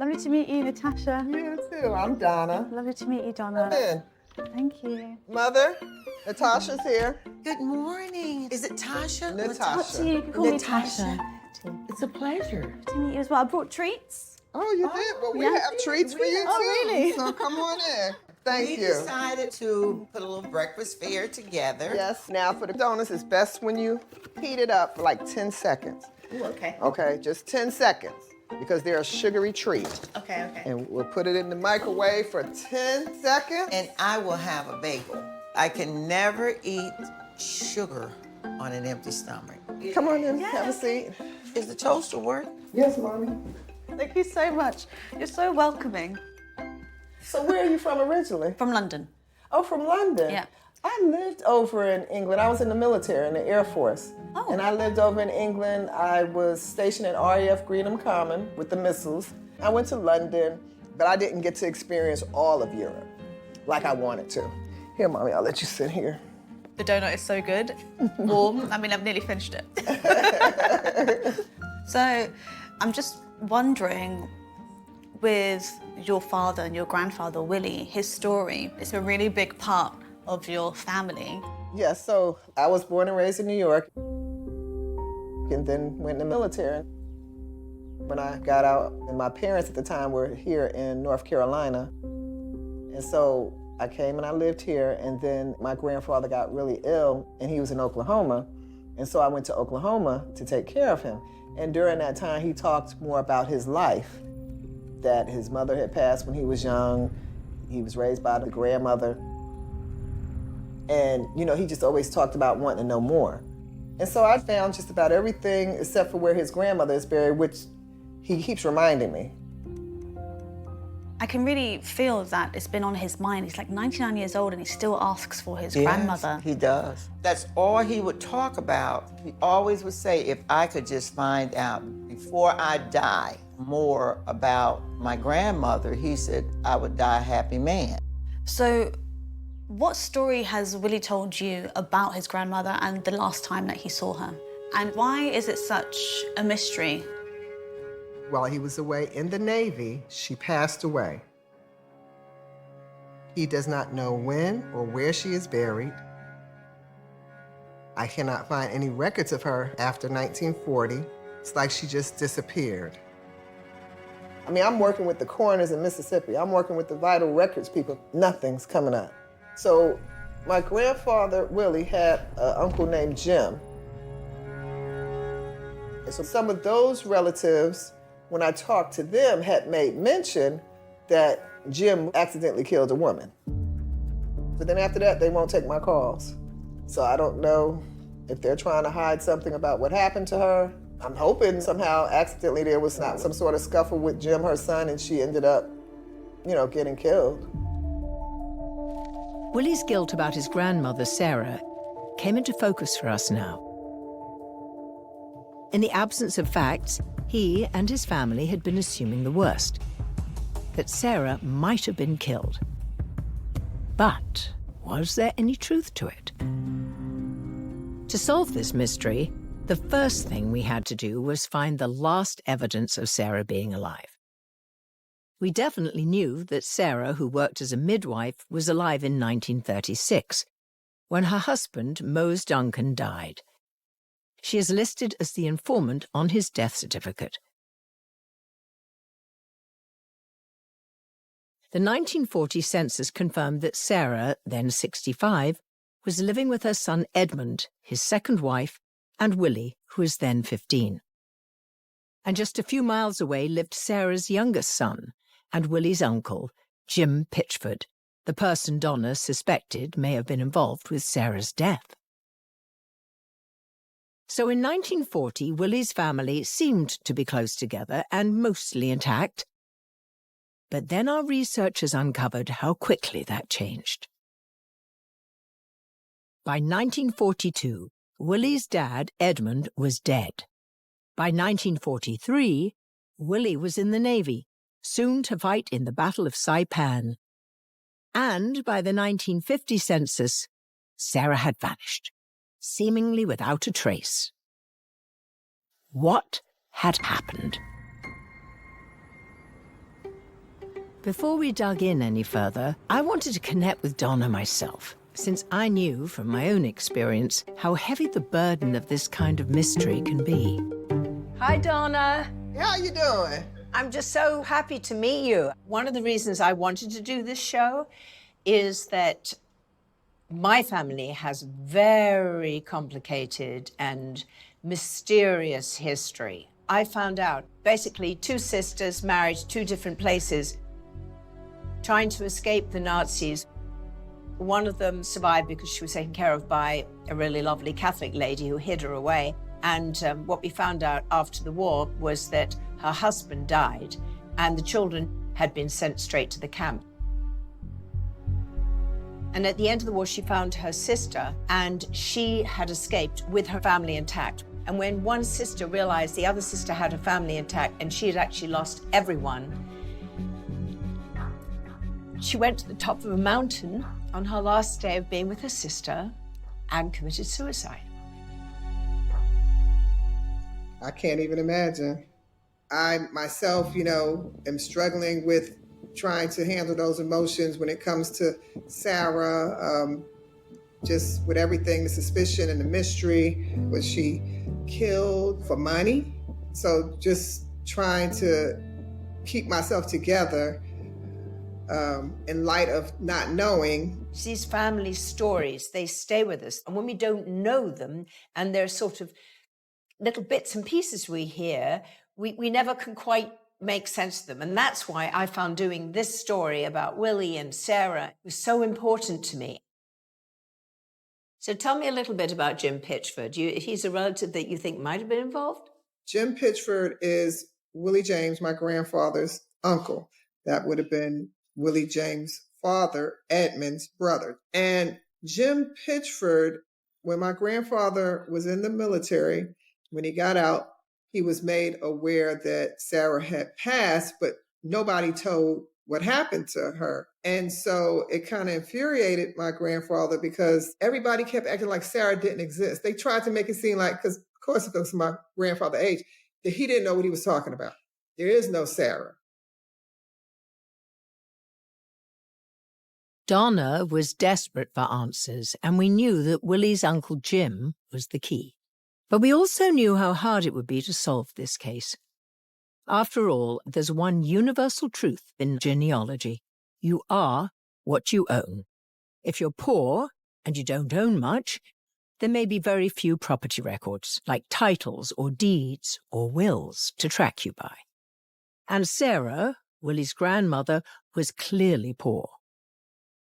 Lovely to meet you, Natasha. You too. I'm Donna. Lovely to meet you, Donna. Come in. Thank you. Mother, Natasha's here. Good morning. Is it Tasha? Natasha. You can call me Tasha. It's a pleasure. To meet you as well. I brought treats. Oh, you did? Well, we yeah. have treats for you, too. Oh, really? So come on in. Thank We you. decided to put a little breakfast fare together. Yes. Now, for the donuts, it's best when you heat it up for like 10 seconds. Ooh, okay. Okay, just 10 seconds, because they're a sugary treat. Okay. And we'll put it in the microwave for 10 seconds. And I will have a bagel. I can never eat sugar on an empty stomach. Come on in, have a seat. Is the toaster work? Yes, Mommy. Thank you so much. You're so welcoming. So where are you from originally? From London. Oh, from London? Yeah. I lived over in England. I was in the military, in the Air Force. Oh. And I lived over in England. I was stationed at RAF Greenham Common with the missiles. I went to London, but I didn't get to experience all of Europe like I wanted to. Here, Mommy, I'll let you sit here. The donut is so good. Warm. I mean, I've nearly finished it. So, I'm just wondering, with your father and your grandfather, Willie, his story, it's a really big part of your family. Yes, so I was born and raised in New York and then went in the military. When I got out, and my parents at the time were here in North Carolina. And so I came and I lived here, and then my grandfather got really ill and he was in Oklahoma. And so I went to Oklahoma to take care of him. And during that time, he talked more about his life, that his mother had passed when he was young. He was raised by the grandmother. And, you know, he just always talked about wanting to know more. And so I found just about everything except for where his grandmother is buried, which he keeps reminding me. I can really feel that it's been on his mind. He's like 99 years old and he still asks for his Yes, grandmother. he does. That's all he would talk about. He always would say, if I could just find out before I die more about my grandmother, he said, I would die a happy man. So, what story has Willie told you about his grandmother and the last time that he saw her? And why is it such a mystery? While he was away in the Navy, she passed away. He does not know when or where she is buried. I cannot find any records of her after 1940. It's like she just disappeared. I mean, I'm working with the coroners in Mississippi. I'm working with the vital records people. Nothing's coming up. So my grandfather, Willie, had an uncle named Jim. And so some of those relatives, when I talked to them, had made mention that Jim accidentally killed a woman. But then after that, they won't take my calls. So I don't know if they're trying to hide something about what happened to her. I'm hoping somehow accidentally there was not some sort of scuffle with Jim, her son, and she ended up, you know, getting killed. Willie's guilt about his grandmother, Sarah, came into focus for us now. In the absence of facts, he and his family had been assuming the worst, that Sarah might have been killed. But Was there any truth to it? To solve this mystery, the first thing we had to do was find the last evidence of Sarah being alive. We definitely knew that Sarah, who worked as a midwife, was alive in 1936, when her husband, Mose Duncan, died. She is listed as the informant on his death certificate. The 1940 census confirmed that Sarah, then 65, was living with her son Edmund, his second wife, and Willie, who was then 15. And just a few miles away lived Sarah's youngest son and Willie's uncle, Jim Pitchford, the person Donna suspected may have been involved with Sarah's death. So in 1940, Willie's family seemed to be close together and mostly intact. But then our researchers uncovered how quickly that changed. By 1942, Willie's dad, Edmund, was dead. By 1943, Willie was in the Navy, soon to fight in the Battle of Saipan. And by the 1950 census, Sarah had vanished, seemingly without a trace. What had happened? Before we dug in any further, I wanted to connect with Donna myself, since I knew from my own experience how heavy the burden of this kind of mystery can be. Hi, Donna. How you doing? I'm just so happy to meet you. One of the reasons I wanted to do this show is that my family has very complicated and mysterious history. I found out basically two sisters married to two different places, trying to escape the Nazis. One of them survived because she was taken care of by a really lovely Catholic lady who hid her away. And what we found out after the war was that her husband died and the children had been sent straight to the camp. And at the end of the war, she found her sister and she had escaped with her family intact. And when one sister realized the other sister had her family intact and she had actually lost everyone, she went to the top of a mountain on her last day of being with her sister and committed suicide. I can't even imagine. I myself, am struggling with trying to handle those emotions when it comes to Sarah, just with everything, the suspicion and the mystery. Was she killed for money? So just trying to keep myself together in light of not knowing. These family stories, they stay with us. And when we don't know them, and they're sort of little bits and pieces we hear, we never can quite make sense of them. And that's why I found doing this story about Willie and Sarah was so important to me. So tell me a little bit about Jim Pitchford. He's a relative that you think might have been involved? Jim Pitchford is Willie James, my grandfather's uncle. That would have been Willie James' father, Edmund's brother. And Jim Pitchford, when my grandfather was in the military, when he got out, he was made aware that Sarah had passed, but nobody told what happened to her. And so it kind of infuriated my grandfather because everybody kept acting like Sarah didn't exist. They tried to make it seem like, because of course it was my grandfather's age, that he didn't know what he was talking about. There is no Sarah. Donna was desperate for answers, and we knew that Willie's Uncle Jim was the key. But we also knew how hard it would be to solve this case. After all, there's one universal truth in genealogy. You are what you own. If you're poor and you don't own much, there may be very few property records, like titles or deeds or wills, to track you by. And Sarah, Willie's grandmother, was clearly poor.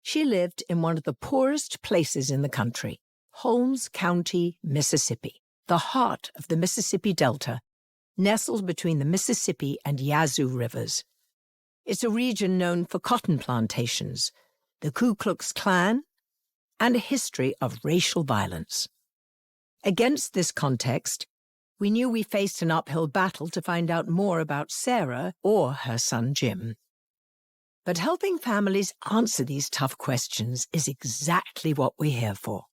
She lived in one of the poorest places in the country, Holmes County, Mississippi, the heart of the Mississippi Delta, nestled between the Mississippi and Yazoo rivers. It's a region known for cotton plantations, the Ku Klux Klan, and a history of racial violence. Against this context, we knew we faced an uphill battle to find out more about Sarah or her son Jim. But helping families answer these tough questions is exactly what we're here for.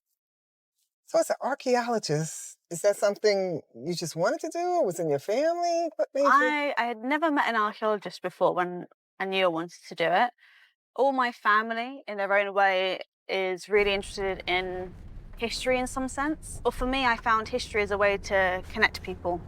So as an archaeologist, is that something you just wanted to do or was in your family? What made you? I had never met an archaeologist before when I knew I wanted to do it. All my family, in their own way, is really interested in history in some sense. But for me, I found history as a way to connect people.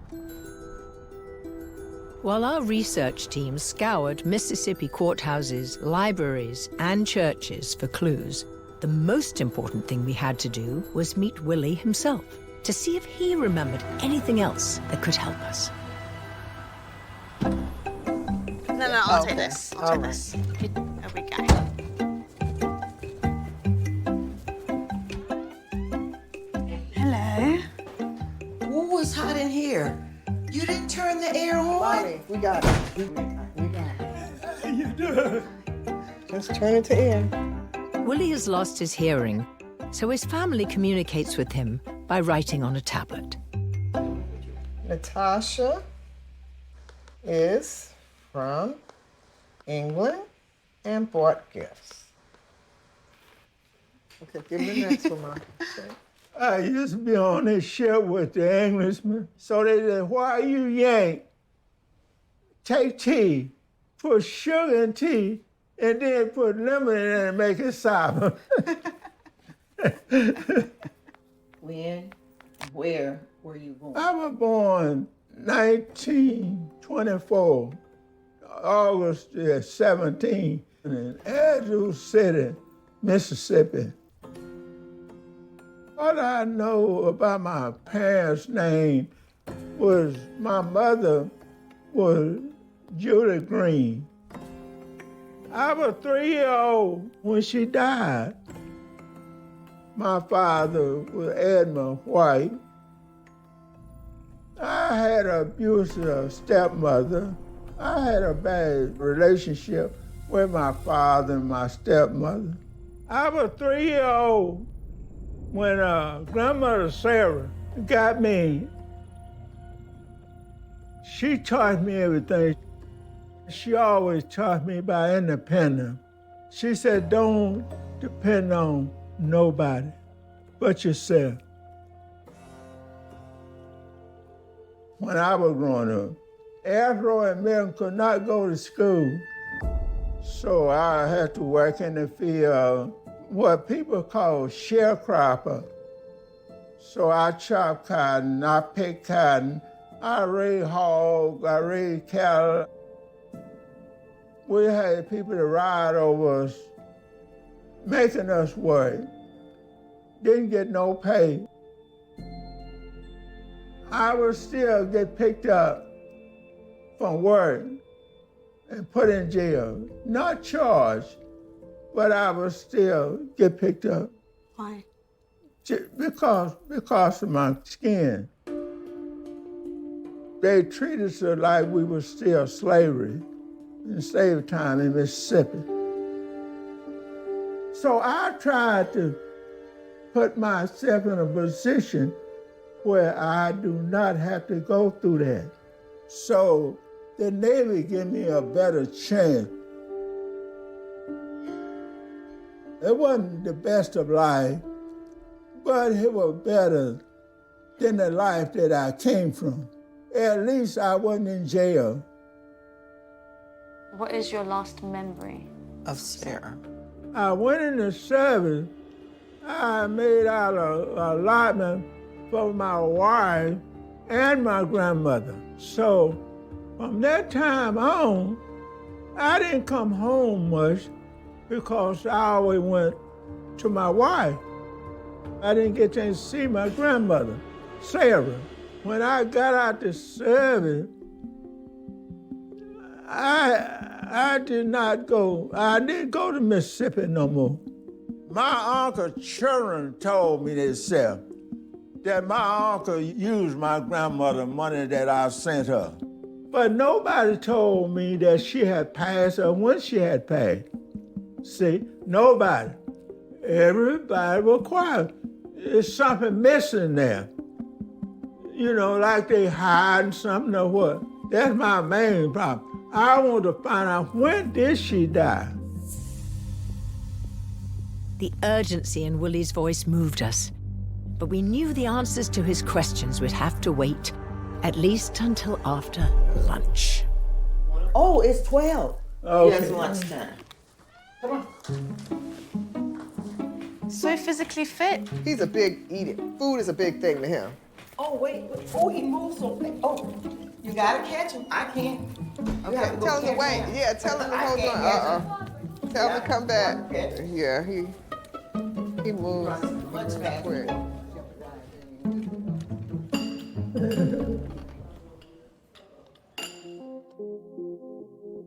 While our research team scoured Mississippi courthouses, libraries, and churches for clues, the most important thing we had to do was meet Willie himself to see if he remembered anything else that could help us. No, I'll take this. I'll take this. There we go. Hello. Ooh, it's hot in here. You didn't turn the air on? Bonnie, we got it. We got it. How you doing? Just turn it to air. Willie has lost his hearing, so his family communicates with him by writing on a tablet. Natasha is from England and bought gifts. Okay, give me the next one, Mom. I used to be on this ship with the Englishmen. So they said, why you yank? Take tea, put sugar in tea, and then put lemon in it and make it sour. When, where were you born? I was born 1924, August 17, in Azure City, Mississippi. All I know about my parents' name was my mother was Judy Green. I was 3-year-old when she died. My father was Edmund White. I had an abusive stepmother. I had a bad relationship with my father and my stepmother. I was 3-year-old when grandmother Sarah got me. She taught me everything. She always taught me about independence. She said, don't depend on nobody but yourself. When I was growing up, Afro and Milton could not go to school, so I had to work in the field, what people call sharecropper. So I chop cotton, I pick cotton, I raise hogs, I raise cattle. We had people to ride over us, making us work. Didn't get no pay. I would still get picked up from work and put in jail. Not charged, but I would still get picked up. Why? Because of my skin. They treated us like we were still slavery, in slave time in Mississippi. So I tried to put myself in a position where I do not have to go through that. So the Navy gave me a better chance. It wasn't the best of life, but it was better than the life that I came from. At least I wasn't in jail. What is your last memory of Sarah? I went in the service. I made out an allotment for my wife and my grandmother. So from that time on, I didn't come home much because I always went to my wife. I didn't get a chance to see my grandmother, Sarah. When I got out the service, I didn't go to Mississippi no more. My uncle children told me themselves that my uncle used my grandmother's money that I sent her. But nobody told me that she had passed or when she had passed. See, nobody. Everybody was quiet. There's something missing there. You know, like they hiding something or what. That's my main problem. I want to find out, when did she die? The urgency in Willie's voice moved us, but we knew the answers to his questions would have to wait at least until after lunch. Oh, it's 12. Okay. Yes, lunchtime. Come on. So physically fit. He's a big eater. Food is a big thing to him. Oh, wait. Oh, he moves so fast. Oh, you gotta catch him. I can't. Okay, tell him to wait. Yeah, tell him to hold on. Tell him to come back. Yeah, he moves much faster. quick.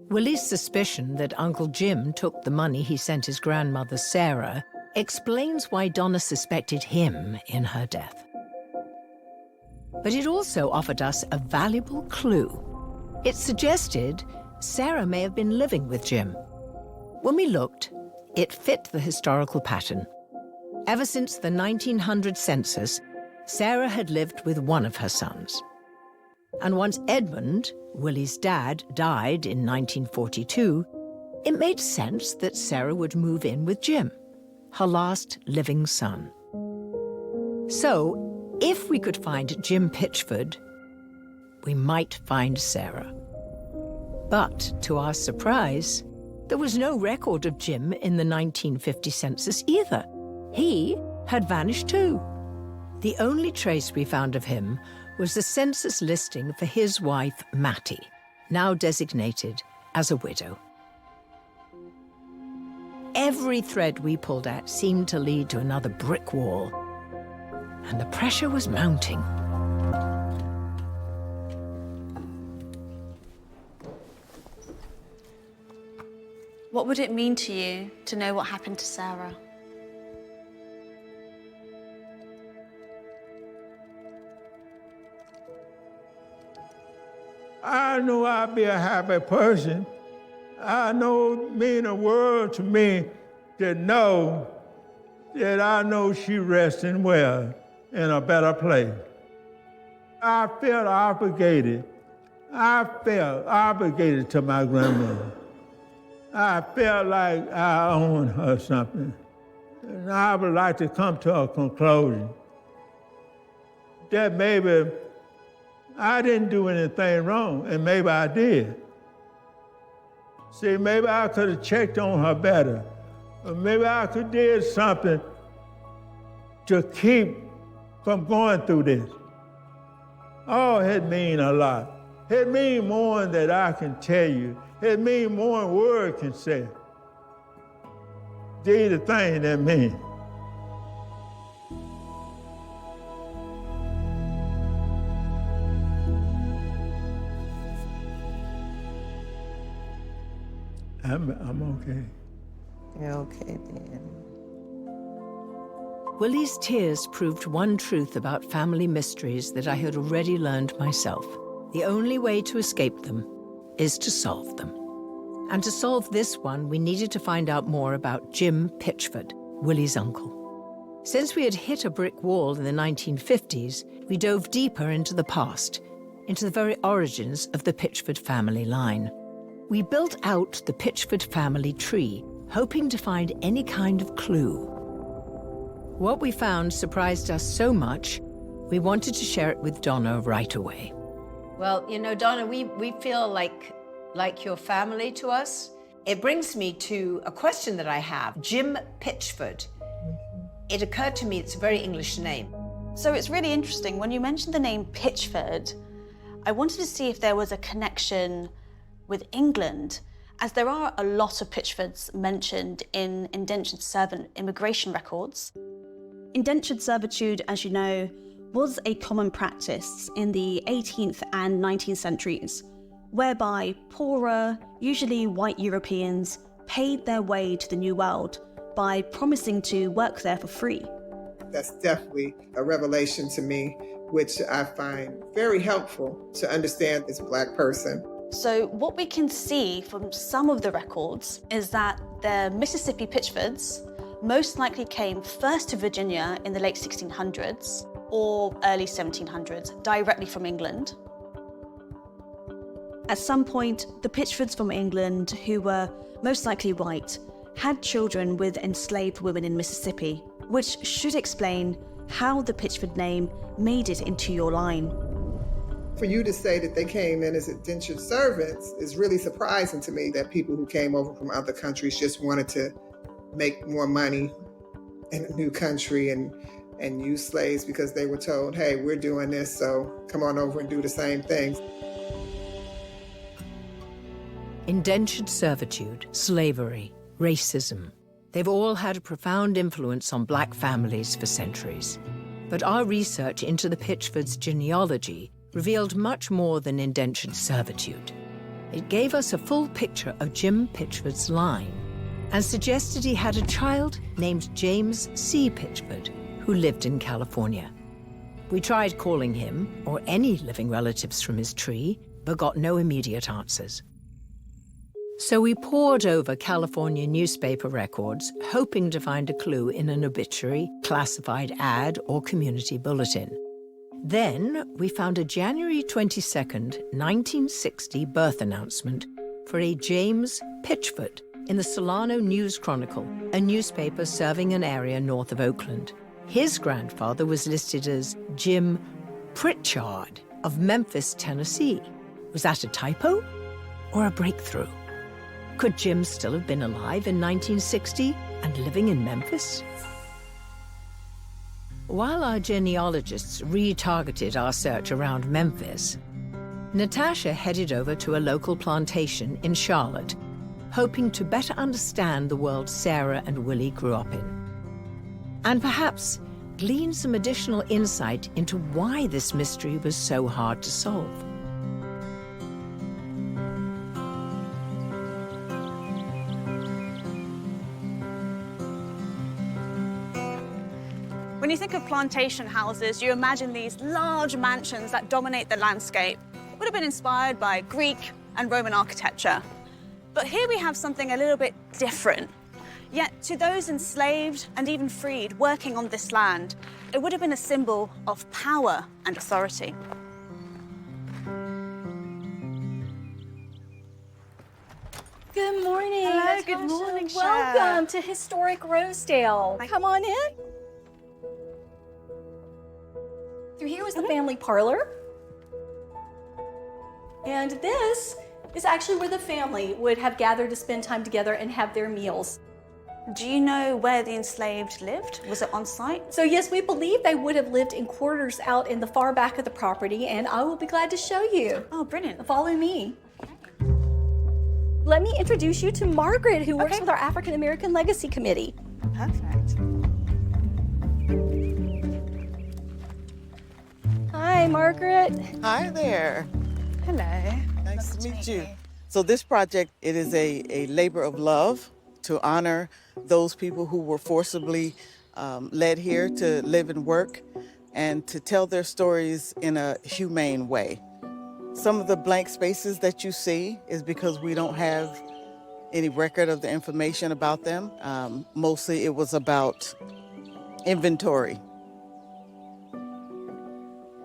Willie's suspicion that Uncle Jim took the money he sent his grandmother, Sarah, explains why Donna suspected him in her death. But it also offered us a valuable clue. It suggested Sarah may have been living with Jim. When we looked, it fit the historical pattern. Ever since the 1900 census, Sarah had lived with one of her sons. And once Edmund, Willie's dad, died in 1942, it made sense that Sarah would move in with Jim, her last living son. So, if we could find Jim Pitchford, we might find Sarah. But to our surprise, there was no record of Jim in the 1950 census either. He had vanished too. The only trace we found of him was the census listing for his wife, Mattie, now designated as a widow. Every thread we pulled at seemed to lead to another brick wall, and the pressure was mounting. What would it mean to you to know what happened to Sarah? I know I'd be a happy person. I know it mean the world to me to know that I know she resting well in a better place. I felt obligated. I felt obligated to my grandmother. I felt like I owned her something. And I would like to come to a conclusion that maybe I didn't do anything wrong, and maybe I did. See, maybe I could have checked on her better, or maybe I could did something to keep from going through this. Oh, it mean a lot. It mean more than I can tell you. It mean more than words can say. These the things that mean. I'm okay. You're okay, then. Willie's tears proved one truth about family mysteries that I had already learned myself. The only way to escape them is to solve them. And to solve this one, we needed to find out more about Jim Pitchford, Willie's uncle. Since we had hit a brick wall in the 1950s, we dove deeper into the past, into the very origins of the Pitchford family line. We built out the Pitchford family tree, hoping to find any kind of clue. What we found surprised us so much, we wanted to share it with Donna right away. Well, you know, Donna, we feel like your family to us. It brings me to a question that I have. Jim Pitchford. It occurred to me it's a very English name. So it's really interesting. When you mentioned the name Pitchford, I wanted to see if there was a connection with England, as there are a lot of Pitchfords mentioned in indentured servant immigration records. Indentured servitude, as you know, was a common practice in the 18th and 19th centuries, whereby poorer, usually white Europeans, paid their way to the New World by promising to work there for free. That's definitely a revelation to me, which I find very helpful to understand as a Black person. So what we can see from some of the records is that the Mississippi Pitchfords most likely came first to Virginia in the late 1600s or early 1700s, directly from England. At some point, the Pitchfords from England, who were most likely white, had children with enslaved women in Mississippi, which should explain how the Pitchford name made it into your line. For you to say that they came in as indentured servants is really surprising to me, that people who came over from other countries just wanted to make more money in a new country and use slaves because they were told, hey, we're doing this, so come on over and do the same thing. Indentured servitude, slavery, racism. They've all had a profound influence on black families for centuries. But our research into the Pitchfords' genealogy revealed much more than indentured servitude. It gave us a full picture of Jim Pitchford's line and suggested he had a child named James C. Pitchford, who lived in California. We tried calling him, or any living relatives from his tree, but got no immediate answers. So we pored over California newspaper records, hoping to find a clue in an obituary, classified ad, or community bulletin. Then we found a January 22nd, 1960 birth announcement for a James Pitchford in the Solano News Chronicle, a newspaper serving an area north of Oakland. His grandfather was listed as Jim Pritchard of Memphis, Tennessee. Was that a typo or a breakthrough? Could Jim still have been alive in 1960 and living in Memphis? While our genealogists retargeted our search around Memphis, Natasha headed over to a local plantation in Charlotte, hoping to better understand the world Sarah and Willie grew up in. And perhaps glean some additional insight into why this mystery was so hard to solve. When you think of plantation houses, you imagine these large mansions that dominate the landscape. It would have been inspired by Greek and Roman architecture. But here we have something a little bit different. Yet to those enslaved and even freed working on this land, it would have been a symbol of power and authority. Good morning. Hello, good Natasha. morning, Welcome to historic Rosedale. Come on in. Through here was the family parlor. And this is actually where the family would have gathered to spend time together and have their meals. Do you know where the enslaved lived? Was it on site? So yes, we believe they would have lived in quarters out in the far back of the property, and I will be glad to show you. Oh, brilliant. Follow me. Let me introduce you to Margaret, who works with our African American Legacy Committee. Perfect. Hi, Margaret. Hi there. Hello. Nice to meet you. So this project, it is a labor of love to honor those people who were forcibly led here to live and work and to tell their stories in a humane way. Some of the blank spaces that you see is because we don't have any record of the information about them. Mostly it was about inventory.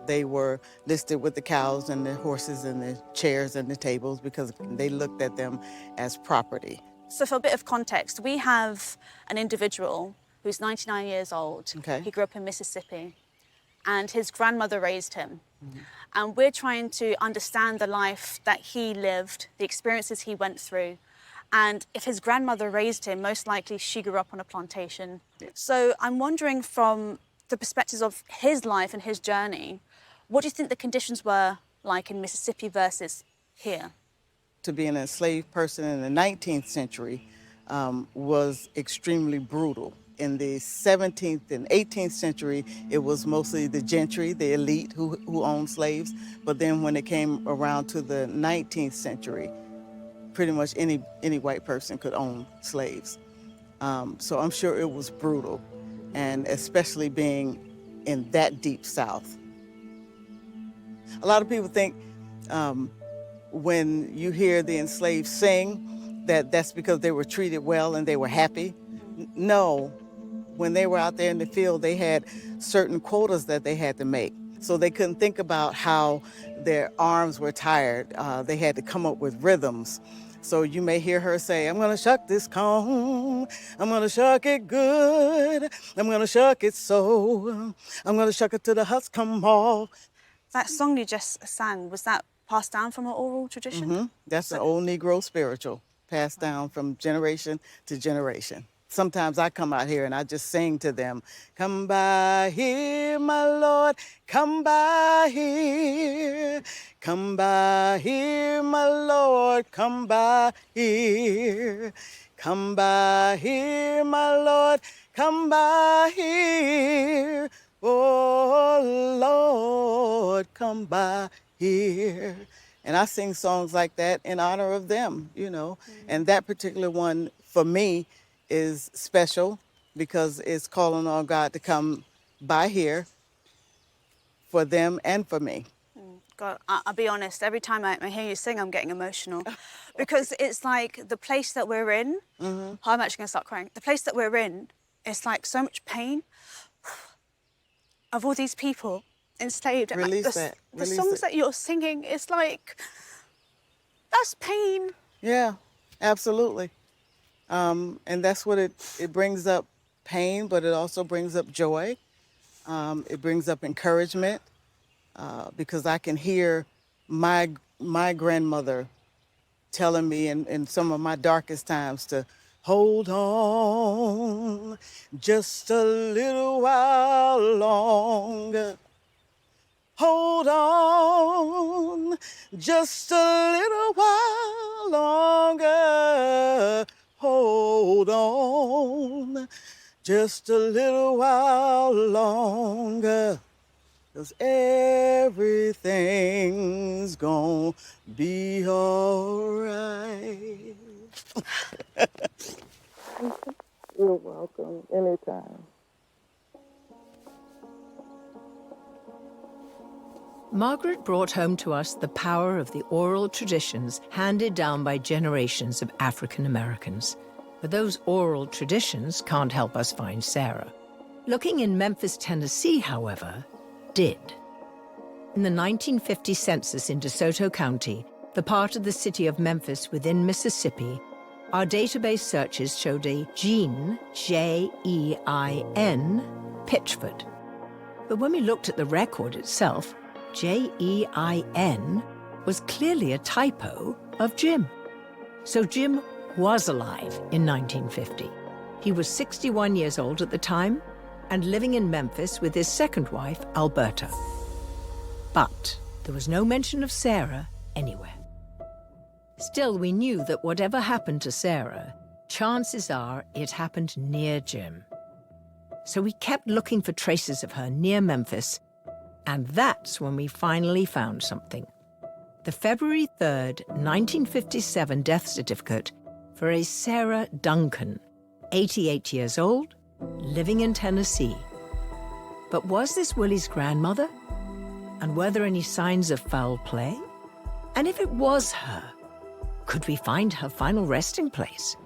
They were listed with the cows and the horses and the chairs and the tables because they looked at them as property. So for a bit of context, we have an individual who's 99 years old. Okay. He grew up in Mississippi, and his grandmother raised him. And we're trying to understand the life that he lived, the experiences he went through. And if his grandmother raised him, most likely she grew up on a plantation. So I'm wondering, from the perspectives of his life and his journey, what do you think the conditions were like in Mississippi versus here? To be an enslaved person in the 19th century was extremely brutal. In the 17th and 18th century, it was mostly the gentry, the elite who owned slaves. But then when it came around to the 19th century, pretty much any white person could own slaves. So I'm sure it was brutal, and especially being in that deep South. A lot of people think when you hear the enslaved sing that that's because they were treated well and they were happy. No, when they were out there in the field, they had certain quotas that they had to make. So they couldn't think about how their arms were tired. They had to come up with rhythms. So you may hear her say, I'm gonna shuck this corn, I'm gonna shuck it good, I'm gonna shuck it so, I'm gonna shuck it till the husk come off. That song you just sang, was that passed down from an oral tradition? Mm-hmm. That's an old Negro spiritual, passed down from generation to generation. Sometimes I come out here and I just sing to them, come by here, my Lord, come by here. Come by here, my Lord, come by here. Come by here, my Lord, come by here. Oh, Lord, come by here. And I sing songs like that in honor of them, you know. And that particular one, for me, is special because it's calling on God to come by here for them and for me. God, I'll be honest, every time I hear you sing, I'm getting emotional. Because it's like the place that we're in, I'm actually going to start crying. The place that we're in, it's like so much pain of all these people enslaved. And Release like that. The songs that you're singing, it's like, that's pain. Yeah, absolutely. And that's what it brings up pain, but it also brings up joy. It brings up encouragement because I can hear my grandmother telling me in some of my darkest times to hold on just a little while longer. Hold on just a little while longer. Hold on just a little while longer, 'cause everything's gonna be all right. You're welcome, anytime. Margaret brought home to us the power of the oral traditions handed down by generations of African Americans. But those oral traditions can't help us find Sarah. Looking in Memphis, Tennessee, however, did. In the 1950 census in DeSoto County, the part of the city of Memphis within Mississippi, our database searches showed a Jean, J-E-I-N, Pitchford. But when we looked at the record itself, J-E-I-N was clearly a typo of Jim. So Jim was alive in 1950. He was 61 years old at the time and living in Memphis with his second wife, Alberta. But there was no mention of Sarah anywhere. Still, we knew that whatever happened to Sarah, chances are it happened near Jim. So we kept looking for traces of her near Memphis, and that's when we finally found something. The February 3rd, 1957 death certificate for a Sarah Duncan, 88 years old, living in Tennessee. But was this Willie's grandmother? And were there any signs of foul play? And if it was her, could we find her final resting place?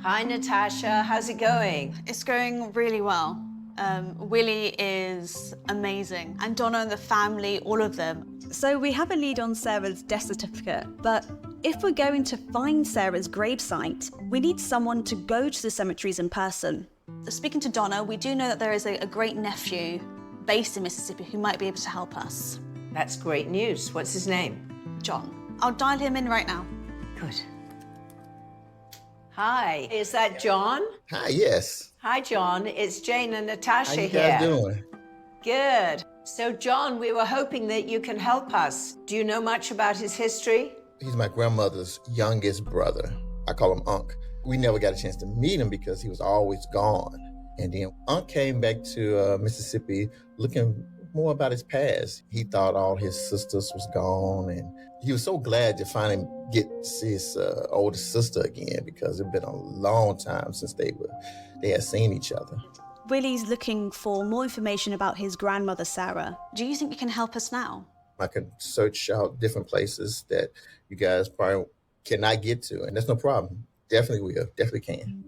Hi, Natasha. How's it going? It's going really well. Willie is amazing. And Donna and the family, all of them. So we have a lead on Sarah's death certificate, but if we're going to find Sarah's gravesite, we need someone to go to the cemeteries in person. Speaking to Donna, we do know that there is a great nephew based in Mississippi who might be able to help us. That's great news. What's his name? John. I'll dial him in right now. Good. Hi, is that John? Hi, yes. Hi, John. It's Jane and Natasha How you here. guys doing? Good. So, John, we were hoping that you can help us. Do you know much about his history? He's my grandmother's youngest brother. I call him Unc. We never got a chance to meet him because he was always gone. And then Unc came back to Mississippi looking more about his past. He thought all his sisters was gone, and he was so glad to finally get to see his older sister again because it'd been a long time since they had seen each other. Willie's looking for more information about his grandmother, Sarah. Do you think you can help us now? I can search out different places that you guys probably cannot get to, and that's no problem. Definitely will, definitely can.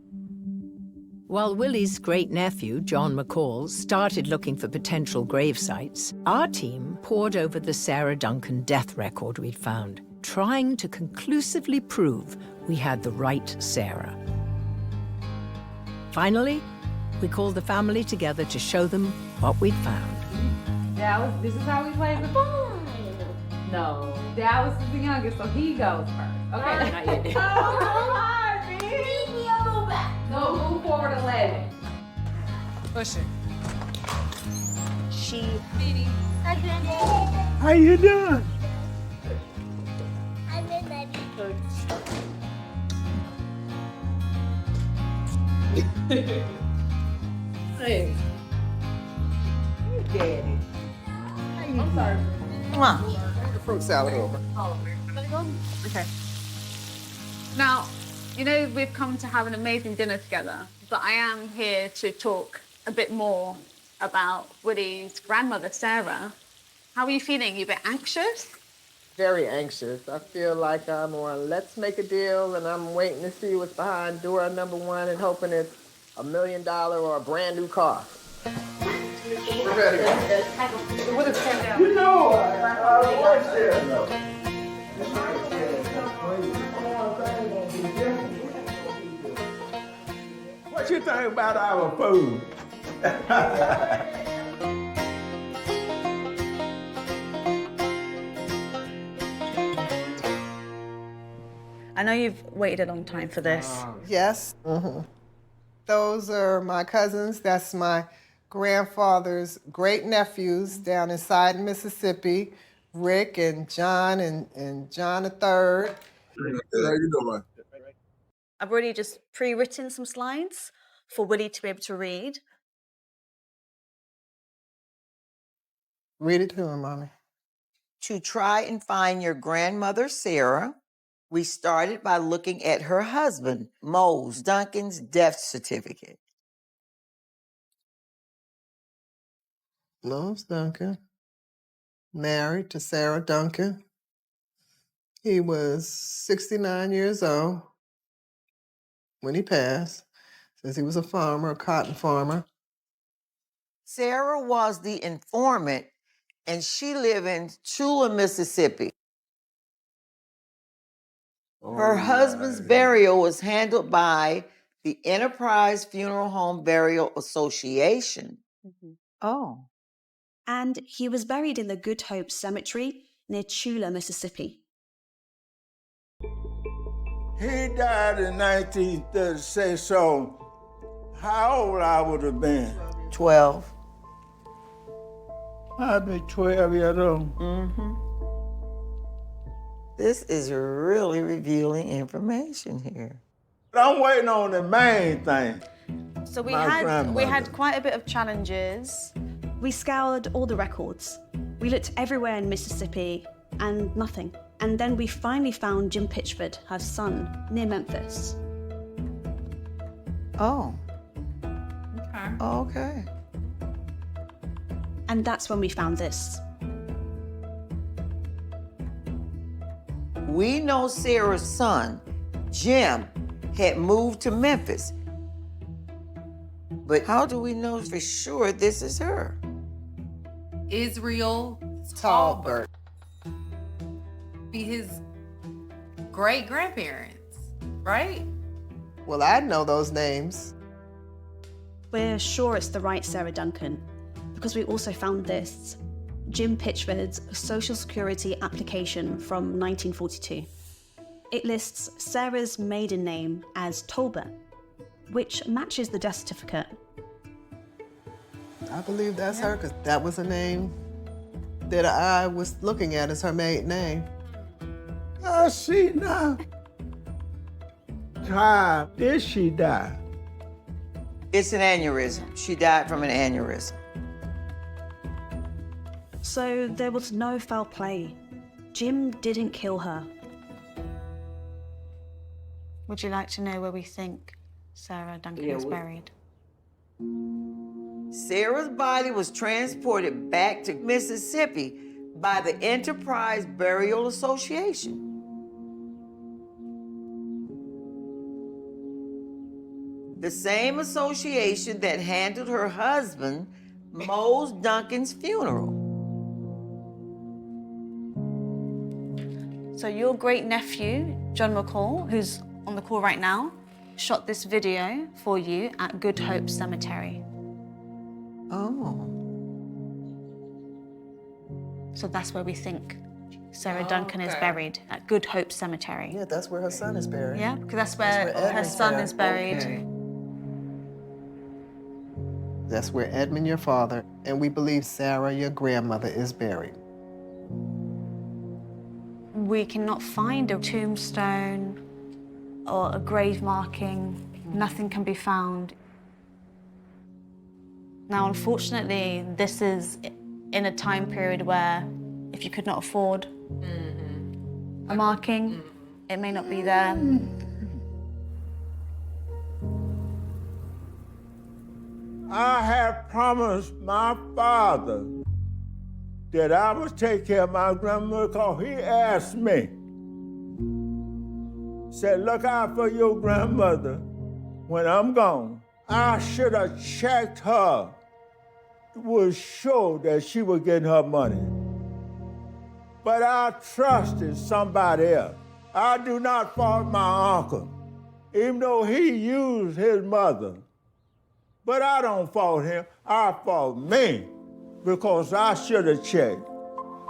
While Willie's great-nephew, John McCall, started looking for potential grave sites, our team pored over the Sarah Duncan death record we'd found, trying to conclusively prove we had the right Sarah. Finally, we called the family together to show them what we'd found. This is how we play the ball. No, Dallas is the youngest, so he goes first. Okay, not yet. No, move forward 11. Push it. How you doing? Hey. Daddy. I'm sorry. Come on. Bring the fruit salad over. Okay. Now, you know, we've come to have an amazing dinner together, but I am here to talk a bit more about Woody's grandmother, Sarah. How are you feeling? You a bit anxious? Very anxious. I feel like I'm on Let's Make a Deal, and I'm waiting to see what's behind door number 1 and hoping it's $1 million or a brand new car. We're ready. You know, what's there? What you think about our food? I know you've waited a long time for this. Yes. Mm-hmm. Those are my cousins. That's my grandfather's great nephews down inside Mississippi, Rick and John and John III. How you doing? I've already just pre-written some slides for Willie to be able to read. Read it to him, Mommy. To try and find your grandmother, Sarah, we started by looking at her husband, Mose Duncan's death certificate. Mose Duncan, married to Sarah Duncan. He was 69 years old when he passed, since he was a farmer, a cotton farmer. Sarah was the informant, and she lived in Chula, Mississippi. Her husband's burial was handled by the Enterprise Funeral Home Burial Association. Mm-hmm. Oh. And he was buried in the Good Hope Cemetery near Chula, Mississippi. He died in 1936, so how old I would have been? 12. I'd be 12 years old. Mm-hmm. This is really revealing information here. But I'm waiting on the main thing. So we had quite a bit of challenges. We scoured all the records. We looked everywhere in Mississippi and nothing. And then we finally found Jim Pitchford, her son, near Memphis. Oh. Okay. Okay. And that's when we found this. We know Sarah's son, Jim, had moved to Memphis. But how do we know for sure this is her? Israel Talbert. Be his great-grandparents, right? Well, I know those names. We're sure it's the right Sarah Duncan because we also found this, Jim Pitchford's Social Security application from 1942. It lists Sarah's maiden name as Talbot, which matches the death certificate. I believe that's her, because that was a name that I was looking at as her maiden name. I see now. How did she die? It's an aneurysm. She died from an aneurysm. So there was no foul play. Jim didn't kill her. Would you like to know where we think Sarah Duncan is buried? Sarah's body was transported back to Mississippi by the Enterprise Burial Association. The same association that handled her husband, Mose Duncan's funeral. So your great nephew, John McCall, who's on the call right now, shot this video for you at Good Hope Cemetery. Oh. So that's where we think Sarah Duncan is buried, at Good Hope Cemetery. Yeah, that's where her son is buried. Yeah, because that's where her Edmund's son buried. is buried. Okay. That's where Edmund, your father, and we believe Sarah, your grandmother, is buried. We cannot find a tombstone or a grave marking. Nothing can be found. Now, unfortunately, this is in a time period where if you could not afford a marking, it may not be there. I have promised my father that I would take care of my grandmother because he asked me. Said, look out for your grandmother when I'm gone. I should have checked her, was sure that she was getting her money. But I trusted somebody else. I do not fault my uncle, even though he used his mother. But I don't fault him, I fault me, because I should have checked.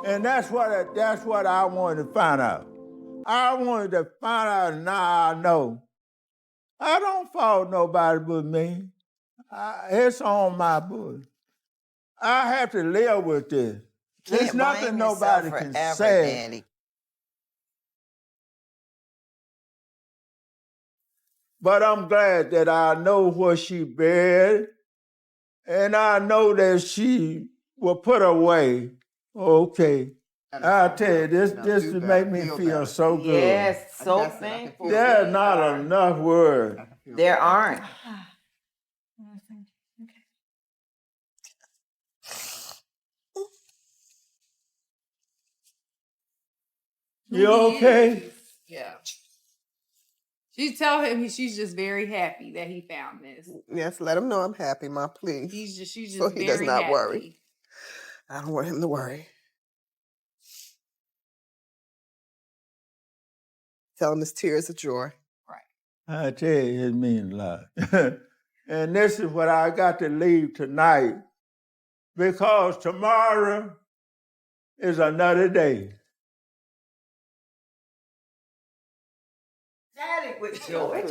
And that's what I wanted to find out. I wanted to find out, now I know. I don't fault nobody but me. It's on my book. I have to live with this. There's nothing nobody can say. Danny. But I'm glad that I know where she buried, and I know that she will put away. Okay. I'll tell you, this will make me feel so good. Yes, so thankful. There's not enough words. There aren't. You okay? Yeah. She tell him she's just very happy that he found this. Yes, let him know I'm happy, Ma, please. She's just so he very does not happy. worry. I don't want him to worry. Tell him it's tears of joy. I tell you, it means a lot. And this is what I got to leave tonight, because tomorrow is another day. Tell it with joy.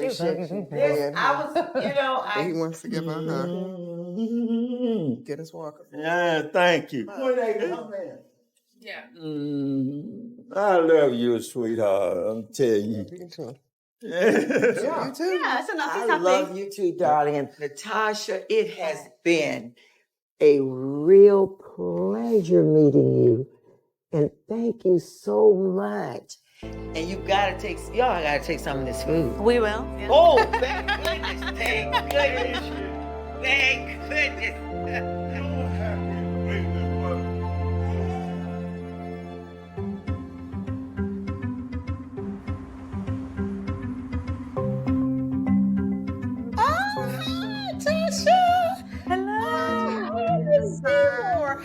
Yeah. I was, He wants to give her a hug. Get his walker. Yeah, thank you. When they come in. Yeah. I love you, sweetheart. I'm telling you. You too. Yeah. You too. Yeah, it's enough. I love you too, darling. And Natasha, it has been a real pleasure meeting you. And thank you so much. And y'all gotta take some of this food. We will. Yeah. Oh, thank goodness. Thank goodness. Thank goodness.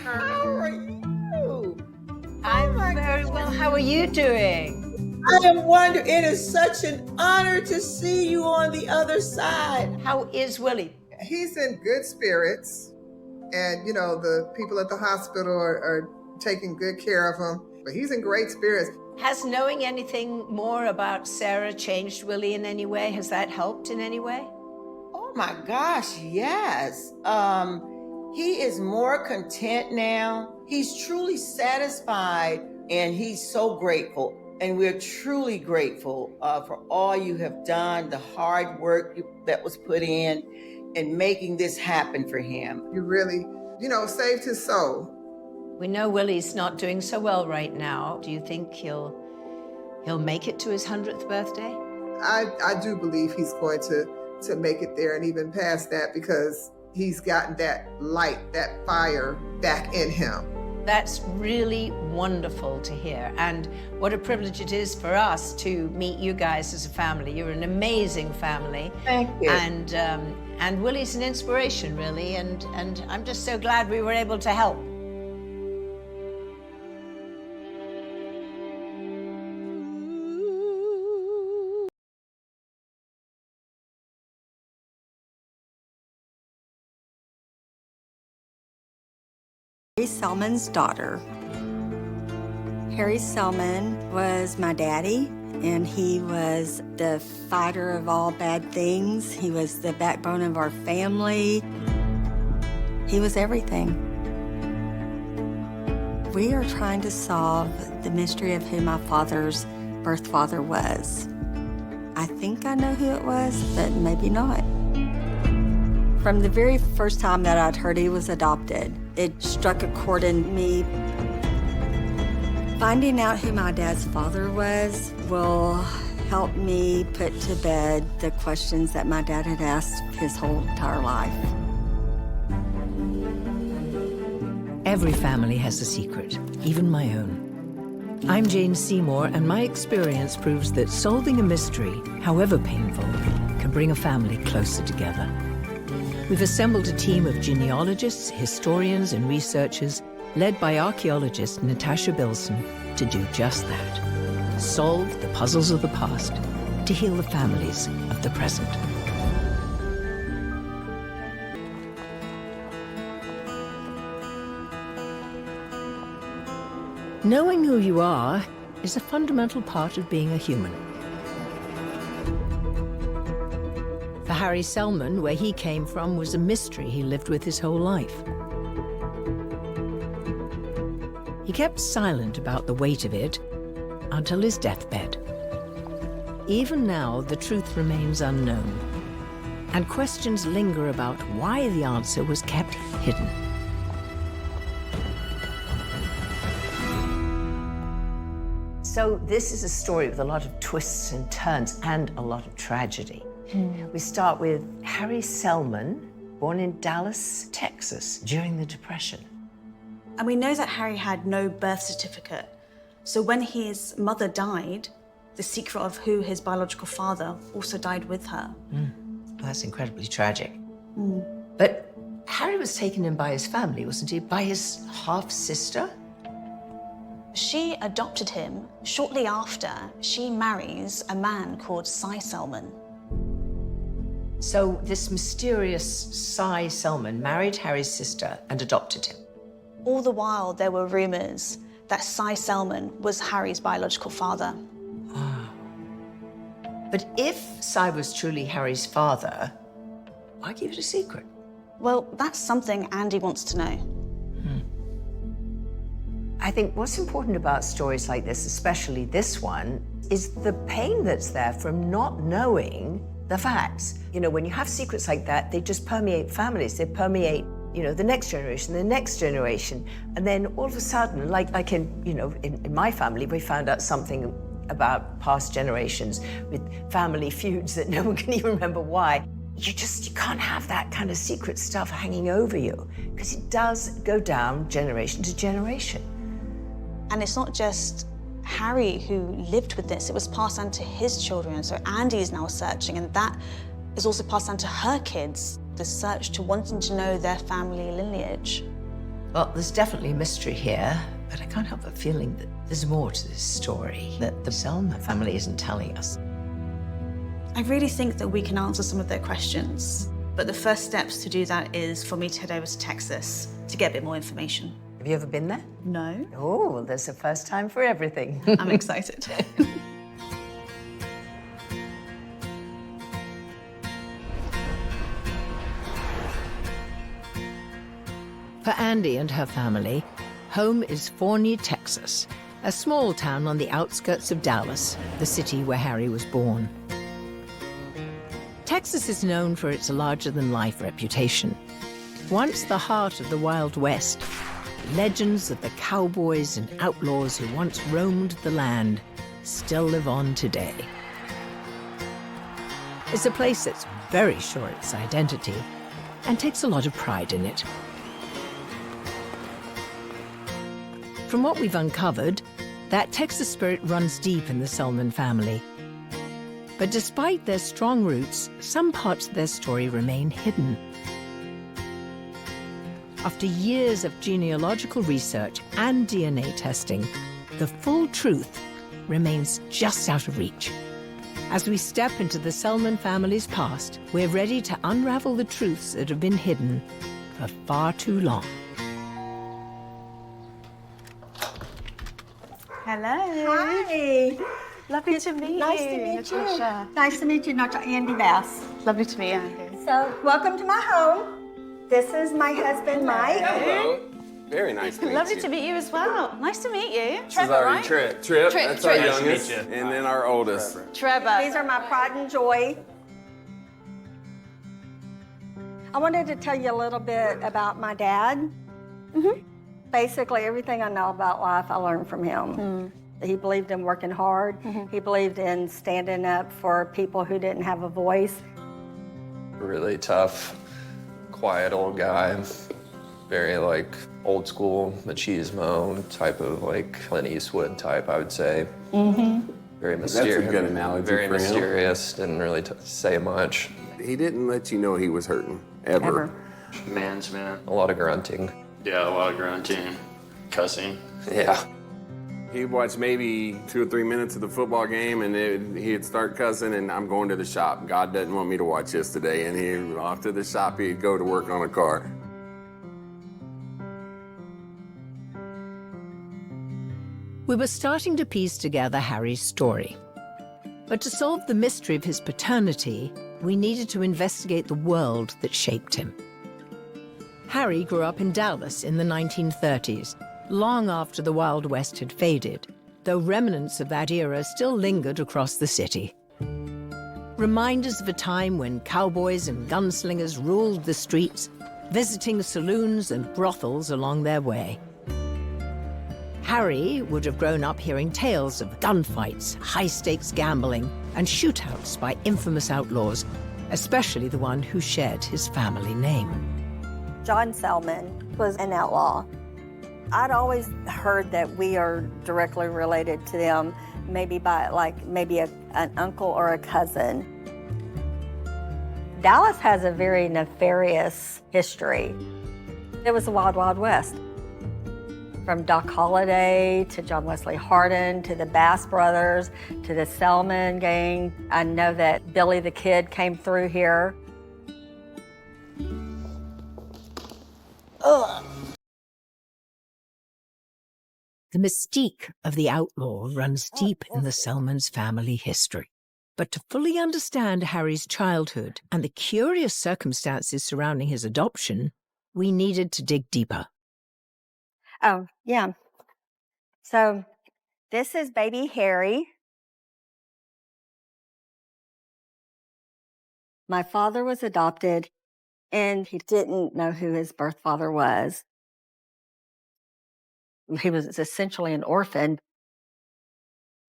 How are you? I'm very well. How are you doing? I am wondering, it is such an honor to see you on the other side. How is Willie? He's in good spirits. And, the people at the hospital are taking good care of him. But he's in great spirits. Has knowing anything more about Sarah changed Willie in any way? Has that helped in any way? Oh my gosh, yes. He is more content now. He's truly satisfied, and he's so grateful. And we're truly grateful for all you have done, the hard work that was put in making this happen for him. You really, saved his soul. We know Willie's not doing so well right now. Do you think he'll make it to his 100th birthday? I do believe he's going to make it there and even past that, because he's gotten that light, that fire back in him. That's really wonderful to hear. And what a privilege it is for us to meet you guys as a family. You're an amazing family. Thank you. And Willie's an inspiration, really. And I'm just so glad we were able to help. Harry Selman's daughter. Harry Selman was my daddy, and he was the fighter of all bad things. He was the backbone of our family. He was everything. We are trying to solve the mystery of who my father's birth father was. I think I know who it was, but maybe not. From the very first time that I'd heard he was adopted, it struck a chord in me. Finding out who my dad's father was will help me put to bed the questions that my dad had asked his whole entire life. Every family has a secret, even my own. I'm Jane Seymour, and my experience proves that solving a mystery, however painful, can bring a family closer together. We've assembled a team of genealogists, historians, and researchers led by archaeologist Natasha Bilson to do just that. Solve the puzzles of the past to heal the families of the present. Knowing who you are is a fundamental part of being a human. For Harry Selman, where he came from was a mystery he lived with his whole life. He kept silent about the weight of it until his deathbed. Even now, the truth remains unknown, and questions linger about why the answer was kept hidden. So this is a story with a lot of twists and turns and a lot of tragedy. We start with Harry Selman, born in Dallas, Texas, during the Depression. And we know that Harry had no birth certificate. So when his mother died, the secret of who his biological father also died with her. Well, that's incredibly tragic. But Harry was taken in by his family, wasn't he? By his half-sister? She adopted him. Shortly after, she marries a man called Cy Selman. So this mysterious Cy Selman married Harry's sister and adopted him. All the while, there were rumors that Cy Selman was Harry's biological father. But if Cy was truly Harry's father, why keep it a secret? Well, that's something Andy wants to know. I think what's important about stories like this, especially this one, is the pain that's there from not knowing the facts. You know, when you have secrets like that, they just permeate families. They permeate, you know, the next generation, the next generation. And then all of a sudden, like in, you know, in my family, we found out something about past generations with family feuds that no one can even remember why. You can't have that kind of secret stuff hanging over you, because it does go down generation to generation. And it's not just Harry who lived with this, it was passed on to his children. So Andy is now searching, and that is also passed on to her kids, the search to wanting to know their family lineage. Well, there's definitely a mystery here, but I can't help but feeling that there's more to this story that the Selman family isn't telling us. I really think that we can answer some of their questions, but the first steps to do that is for me to head over to Texas to get a bit more information. Have you ever been there? No. Oh, well, there's a first time for everything. I'm excited. For Andy and her family, home is Forney, Texas, a small town on the outskirts of Dallas, the city where Harry was born. Texas is known for its larger-than-life reputation. Once the heart of the Wild West, legends of the cowboys and outlaws who once roamed the land still live on today. It's a place that's very sure of its identity and takes a lot of pride in it. From what we've uncovered, that Texas spirit runs deep in the Selman family. But despite their strong roots, some parts of their story remain hidden. After years of genealogical research and DNA testing, the full truth remains just out of reach. As we step into the Selman family's past, we're ready to unravel the truths that have been hidden for far too long. Hello. Hi. Lovely to meet you. Nice to meet you. Nice to meet you, Dr. Andy Bass. Lovely to meet you. So, welcome to my home. This is my husband, Mike. Hello. Very nice to meet Lovely you. to meet you as well. Nice to meet you. This is our Trip. Trip, Trip, that's Trip. our Nice to meet youngest. you. And then our oldest. Trevor. These are my pride and joy. I wanted to tell you a little bit about my dad. Basically, everything I know about life, I learned from him. He believed in working hard. He believed in standing up for people who didn't have a voice. Really tough, quiet old guy. Very like old school machismo type of like Clint Eastwood type, I would say. Very mysterious. That's a good analogy Very for him. mysterious, didn't really say much. He didn't let you know he was hurting, ever. Man's man. A lot of grunting. Yeah, a lot of grunting, cussing. Yeah. He'd watch maybe 2 or 3 minutes of the football game and he'd start cussing and I'm going to the shop. God doesn't want me to watch this today. And he'd off to the shop, he'd go to work on a car. We were starting to piece together Harry's story. But to solve the mystery of his paternity, we needed to investigate the world that shaped him. Harry grew up in Dallas in the 1930s, long after the Wild West had faded, though remnants of that era still lingered across the city. Reminders of a time when cowboys and gunslingers ruled the streets, visiting saloons and brothels along their way. Harry would have grown up hearing tales of gunfights, high-stakes gambling, and shootouts by infamous outlaws, especially the one who shared his family name. John Selman was an outlaw. I'd always heard that we are directly related to them, maybe by an uncle or a cousin. Dallas has a very nefarious history. It was the Wild Wild West. From Doc Holliday to John Wesley Hardin to the Bass Brothers to the Selman gang. I know that Billy the Kid came through here. Ugh. The mystique of the outlaw runs deep in the Selman's family history. But to fully understand Harry's childhood and the curious circumstances surrounding his adoption, we needed to dig deeper. Oh, yeah. So this is baby Harry. My father was adopted, and he didn't know who his birth father was. He was essentially an orphan.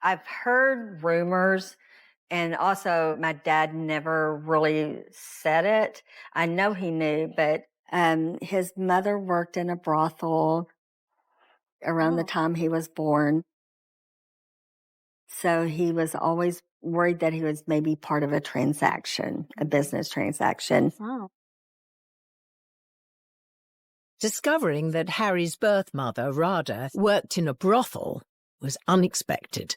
I've heard rumors, and also my dad never really said it. I know he knew, but his mother worked in a brothel around the time he was born. So he was always worried that he was maybe part of a transaction, a business transaction. Wow. Discovering that Harry's birth mother, Radha, worked in a brothel was unexpected.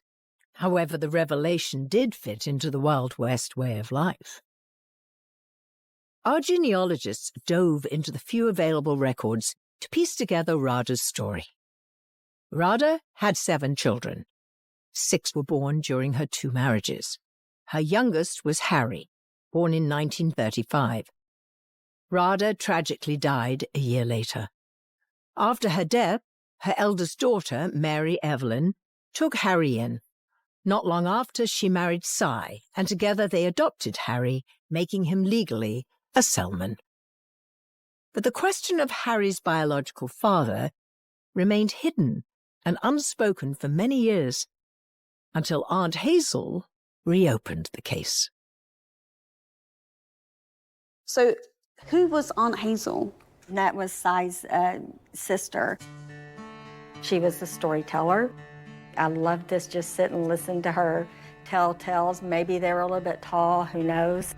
However, the revelation did fit into the Wild West way of life. Our genealogists dove into the few available records to piece together Radha's story. Radha had 7 children. 6 were born during her 2 marriages. Her youngest was Harry, born in 1935. Radha tragically died a year later. After her death, her eldest daughter, Mary Evelyn, took Harry in. Not long after, she married Cy, and together they adopted Harry, making him legally a Selman. But the question of Harry's biological father remained hidden and unspoken for many years, until Aunt Hazel reopened the case. So, who was Aunt Hazel? That was Cy's sister. She was the storyteller. I loved this, just sit and listen to her tell tales. Maybe they were a little bit tall, who knows?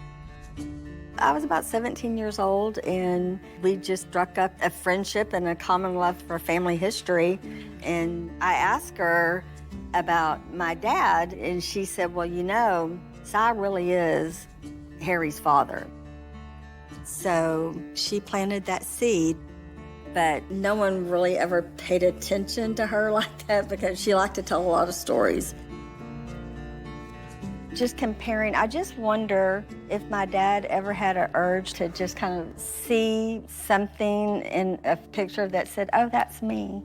I was about 17 years old, and we just struck up a friendship and a common love for family history. And I asked her about my dad, and she said, well, you know, Si really is Harry's father. So she planted that seed, but no one really ever paid attention to her like that because she liked to tell a lot of stories. Just comparing, I just wonder if my dad ever had an urge to just kind of see something in a picture that said, oh, that's me.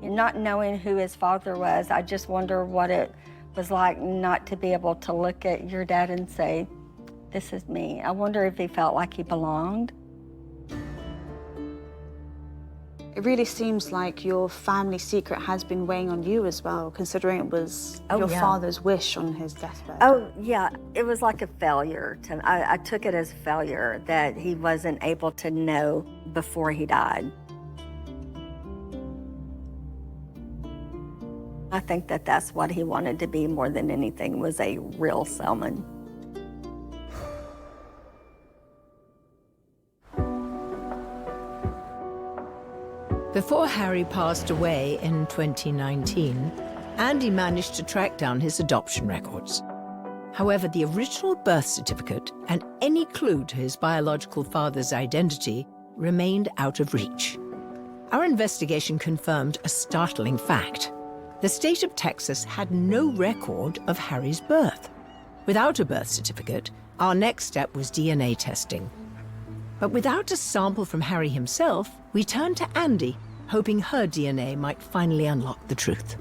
And not knowing who his father was, I just wonder what it was like not to be able to look at your dad and say, this is me. I wonder if he felt like he belonged. It really seems like your family secret has been weighing on you as well, considering it was your father's wish on his deathbed. Oh, yeah, it was like a failure. I took it as a failure that he wasn't able to know before he died. I think that that's what he wanted to be more than anything, was a real Selman. Before Harry passed away in 2019, Andy managed to track down his adoption records. However, the original birth certificate and any clue to his biological father's identity remained out of reach. Our investigation confirmed a startling fact. The state of Texas had no record of Harry's birth. Without a birth certificate, our next step was DNA testing. But without a sample from Harry himself, we turned to Andy, hoping her DNA might finally unlock the truth.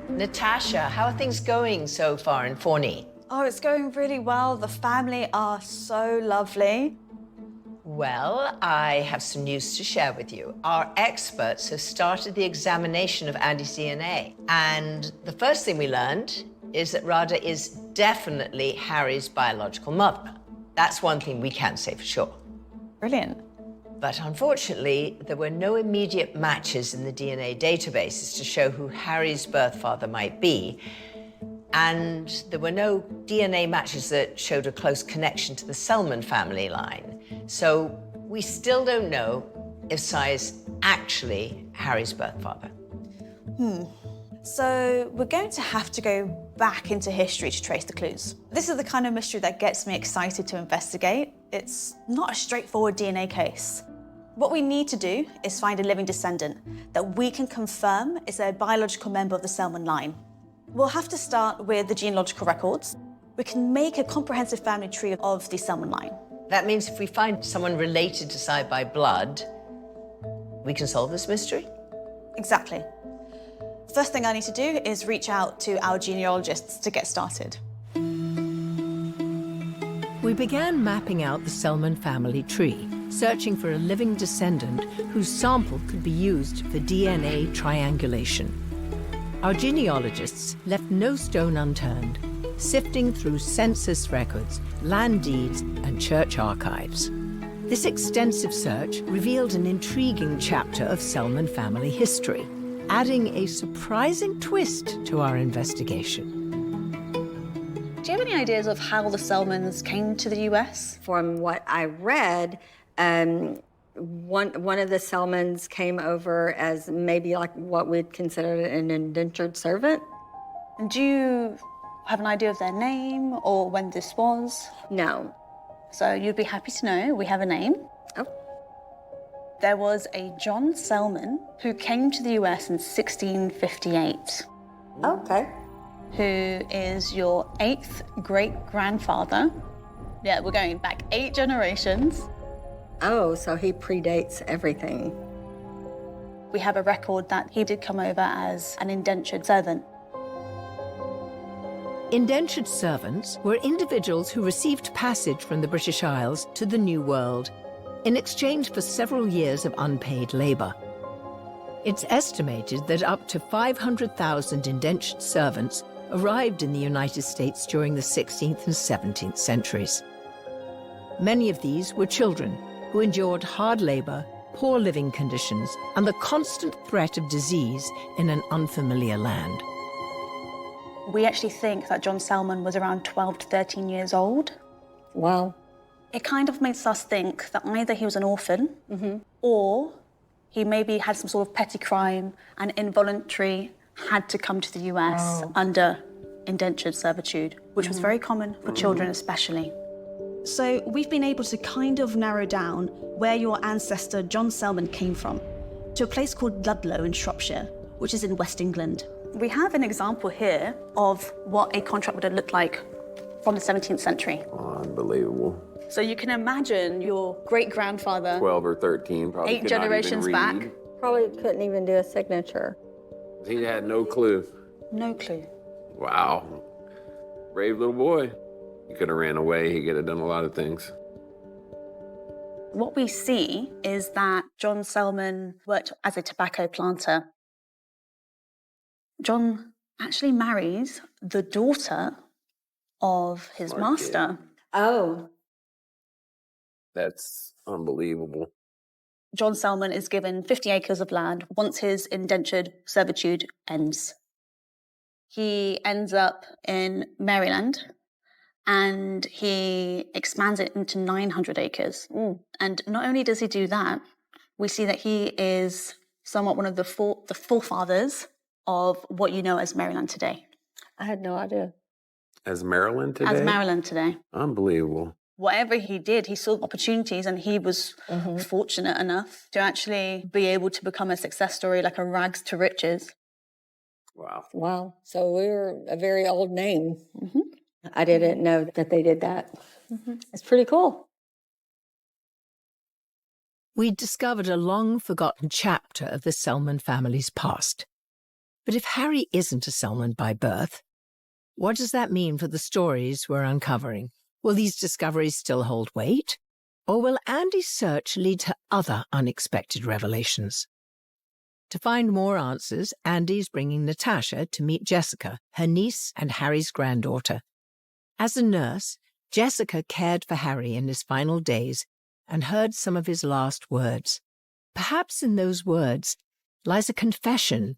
Natasha, how are things going so far in Forney? Oh, it's going really well. The family are so lovely. Well, I have some news to share with you. Our experts have started the examination of Andy's DNA. And the first thing we learned is that Radha is definitely Harry's biological mother. That's one thing we can say for sure. Brilliant. But unfortunately, there were no immediate matches in the DNA databases to show who Harry's birth father might be. And there were no DNA matches that showed a close connection to the Selman family line. So we still don't know if Si is actually Harry's birth father. So we're going to have to go back into history to trace the clues. This is the kind of mystery that gets me excited to investigate. It's not a straightforward DNA case. What we need to do is find a living descendant that we can confirm is a biological member of the Selman line. We'll have to start with the genealogical records. We can make a comprehensive family tree of the Selman line. That means if we find someone related to Si by blood, we can solve this mystery? Exactly. First thing I need to do is reach out to our genealogists to get started. We began mapping out the Selman family tree, searching for a living descendant whose sample could be used for DNA triangulation. Our genealogists left no stone unturned, sifting through census records, land deeds, and church archives. This extensive search revealed an intriguing chapter of Selman family history, adding a surprising twist to our investigation. Do you have any ideas of how the Selmans came to the US? From what I read, one of the Selmans came over as maybe like what we'd consider an indentured servant. And do you have an idea of their name or when this was? No. So you'd be happy to know we have a name. Oh. There was a John Selman who came to the US in 1658. Okay. Who is your 8th great-grandfather. Yeah, we're going back 8 generations. Oh, so he predates everything. We have a record that he did come over as an indentured servant. Indentured servants were individuals who received passage from the British Isles to the New World in exchange for several years of unpaid labor. It's estimated that up to 500,000 indentured servants arrived in the United States during the 16th and 17th centuries. Many of these were children who endured hard labor, poor living conditions, and the constant threat of disease in an unfamiliar land. We actually think that John Selman was around 12 to 13 years old. Wow. It kind of makes us think that either he was an orphan or he maybe had some sort of petty crime and involuntary had to come to the US under indentured servitude, which was very common for children especially. So we've been able to kind of narrow down where your ancestor John Selman came from, to a place called Ludlow in Shropshire, which is in West England. We have an example here of what a contract would have looked like from the 17th century. Unbelievable. So you can imagine your great-grandfather 12 or 13, probably 8 could not even generations read. back. Probably couldn't even do a signature. He had no clue. No clue. Wow. Brave little boy. He could have ran away. He could have done a lot of things. What we see is that John Selman worked as a tobacco planter. John actually marries the daughter of his Smart master. Oh. That's unbelievable. John Selman is given 50 acres of land once his indentured servitude ends. He ends up in Maryland and he expands it into 900 acres. And not only does he do that, we see that he is somewhat one of the forefathers of what you know as Maryland today. I had no idea. As Maryland today? As Maryland today. Unbelievable. Whatever he did, he saw opportunities and he was fortunate enough to actually be able to become a success story, like a rags to riches. Wow. Wow. So we're a very old name. I didn't know that they did that. It's pretty cool. We discovered a long-forgotten chapter of the Selman family's past. But if Harry isn't a Selman by birth, what does that mean for the stories we're uncovering? Will these discoveries still hold weight? Or will Andy's search lead to other unexpected revelations? To find more answers, Andy's bringing Natasha to meet Jessica, her niece and Harry's granddaughter. As a nurse, Jessica cared for Harry in his final days and heard some of his last words. Perhaps in those words lies a confession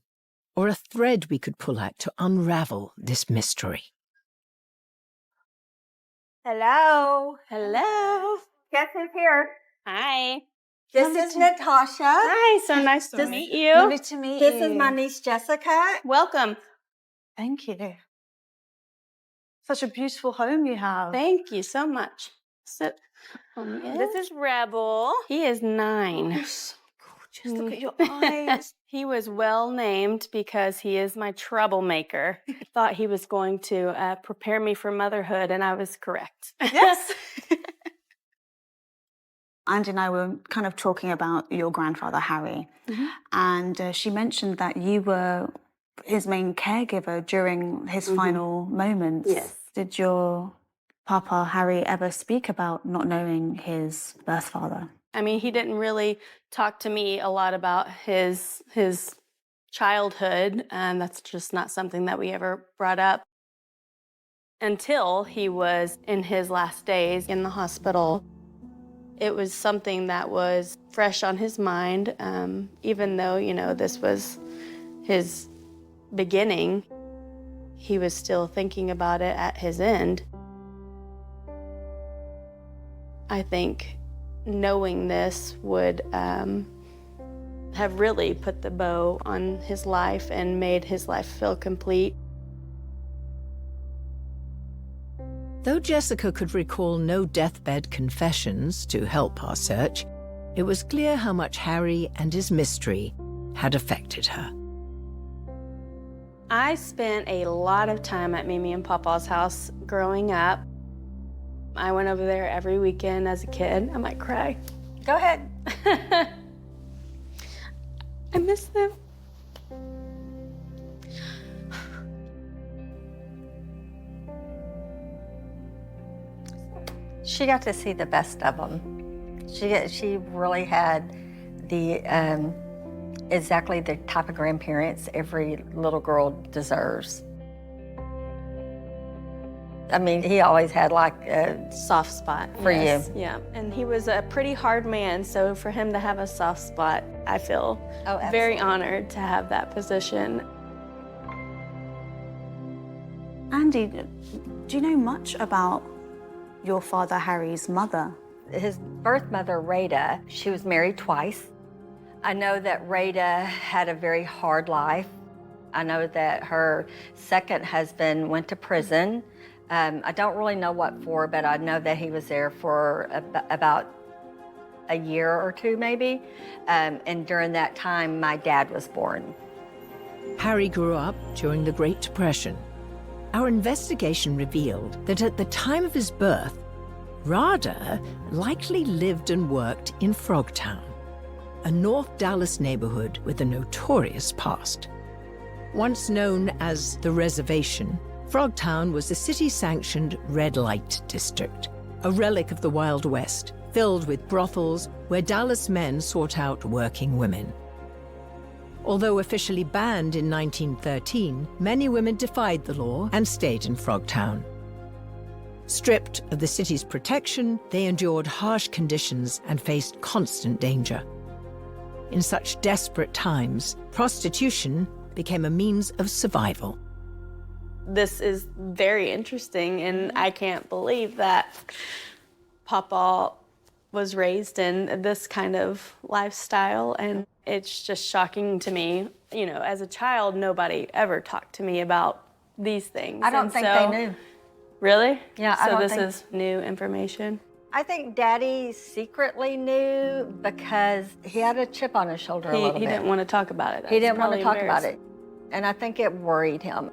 or a thread we could pull at to unravel this mystery. Hello. Hello. Guess who's here? Hi. This is Natasha. Hi, so nice to meet you. Lovely to meet you. This is my niece, Jessica. Welcome. Thank you. Such a beautiful home you have. Thank you so much. So, this is Rebel. He is 9. Oh, so gorgeous. Look at your eyes. He was well named because he is my troublemaker. I thought he was going to prepare me for motherhood, and I was correct. Yes. Andy and I were kind of talking about your grandfather, Harry, and she mentioned that you were his main caregiver during his final moments. Yes. Did your Papa, Harry, ever speak about not knowing his birth father? I mean, he didn't really talk to me a lot about his childhood, and that's just not something that we ever brought up until he was in his last days in the hospital. It was something that was fresh on his mind, even though, you know, this was his beginning. He was still thinking about it at his end. I think knowing this would have really put the bow on his life and made his life feel complete. Though Jessica could recall no deathbed confessions to help our search, it was clear how much Harry and his mystery had affected her. I spent a lot of time at Mimi and Papa's house growing up. I went over there every weekend as a kid. I might cry. Go ahead. I miss them. She got to see the best of them. She really had the exactly the type of grandparents every little girl deserves. I mean, he always had like a soft spot for yes, you. Yeah, and he was a pretty hard man, so for him to have a soft spot, I feel very honored to have that position. Andy, do you know much about your father Harry's mother? His birth mother, Rada, she was married twice. I know that Rada had a very hard life. I know that her second husband went to prison. I don't really know what for, but I know that he was there for about a year or two, maybe. And during that time, my dad was born. Harry grew up during the Great Depression. Our investigation revealed that at the time of his birth, Rada likely lived and worked in Frogtown, a North Dallas neighborhood with a notorious past. Once known as the Reservation, Frogtown was a city-sanctioned red light district, a relic of the Wild West, filled with brothels where Dallas men sought out working women. Although officially banned in 1913, many women defied the law and stayed in Frogtown. Stripped of the city's protection, they endured harsh conditions and faced constant danger. In such desperate times, prostitution became a means of survival. This is very interesting, and I can't believe that Papa was raised in this kind of lifestyle, and it's just shocking to me. You know, as a child, nobody ever talked to me about these things. I don't think they knew. Really? Yeah, so I don't this think... is new information? I think Daddy secretly knew because he had a chip on his shoulder a little bit. He didn't want to talk about it. He didn't want to talk about it. And I think it worried him.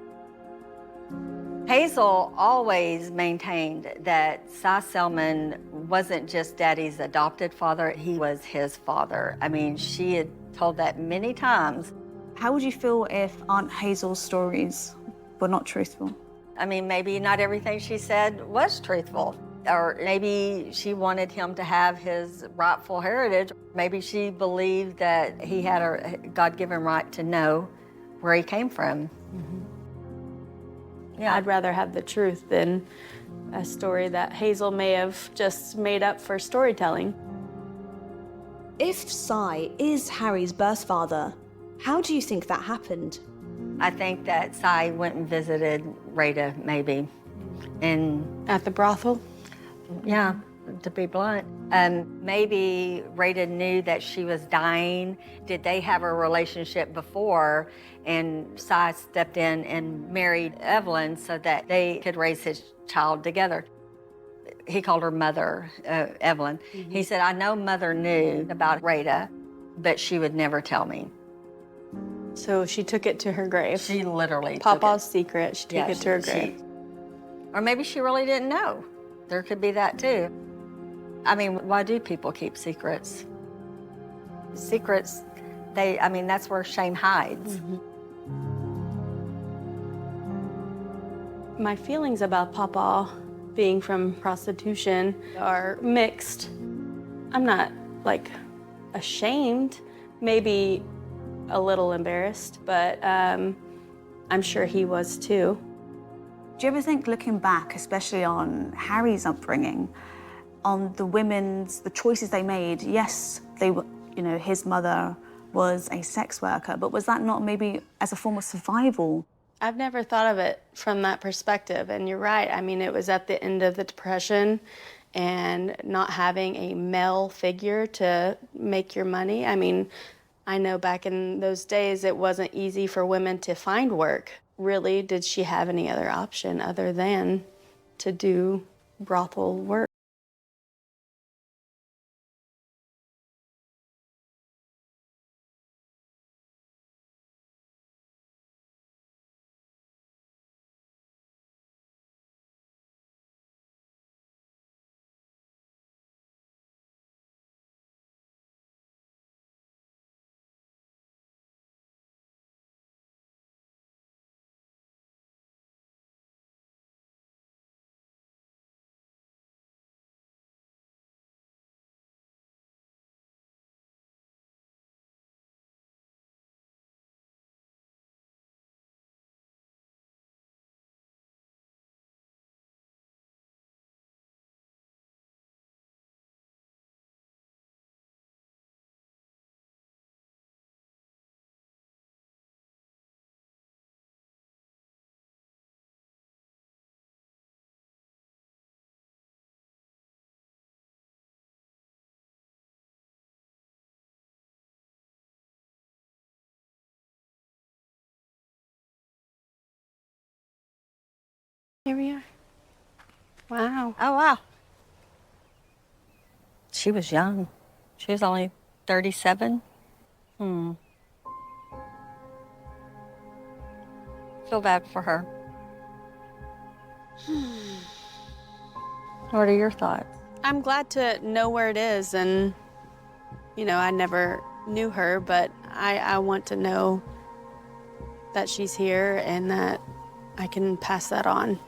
Hazel always maintained that Cy Selman wasn't just Daddy's adopted father, he was his father. I mean, she had told that many times. How would you feel if Aunt Hazel's stories were not truthful? I mean, maybe not everything she said was truthful. Or maybe she wanted him to have his rightful heritage. Maybe she believed that he had a God-given right to know where he came from. Yeah, I'd rather have the truth than a story that Hazel may have just made up for storytelling. If Cy is Harry's birth father, how do you think that happened? I think that Cy went and visited Rada, maybe. And at the brothel? Yeah, to be blunt. Maybe Rada knew that she was dying. Did they have a relationship before? And Cy stepped in and married Evelyn so that they could raise his child together. He called her Mother, Evelyn. He said, I know Mother knew about Rada, but she would never tell me. So she took it to her grave. She literally Papa's secret, she took it to her grave. Or maybe she really didn't know. There could be that too. I mean, why do people keep secrets? Secrets, I mean, that's where shame hides. My feelings about Papa being from prostitution are mixed. I'm not, like, ashamed, maybe a little embarrassed, but I'm sure he was too. Do you ever think, looking back, especially on Harry's upbringing, on the choices they made, yes, they were, you know, his mother was a sex worker, but was that not maybe as a form of survival? I've never thought of it from that perspective, and you're right. I mean, it was at the end of the Depression, and not having a male figure to make your money. I mean, I know back in those days it wasn't easy for women to find work. Really, did she have any other option other than to do brothel work? Here we are. Wow. Oh, wow. She was young. She was only 37. Feel bad for her. What are your thoughts? I'm glad to know where it is, and, you know, I never knew her, but I want to know that she's here and that I can pass that on.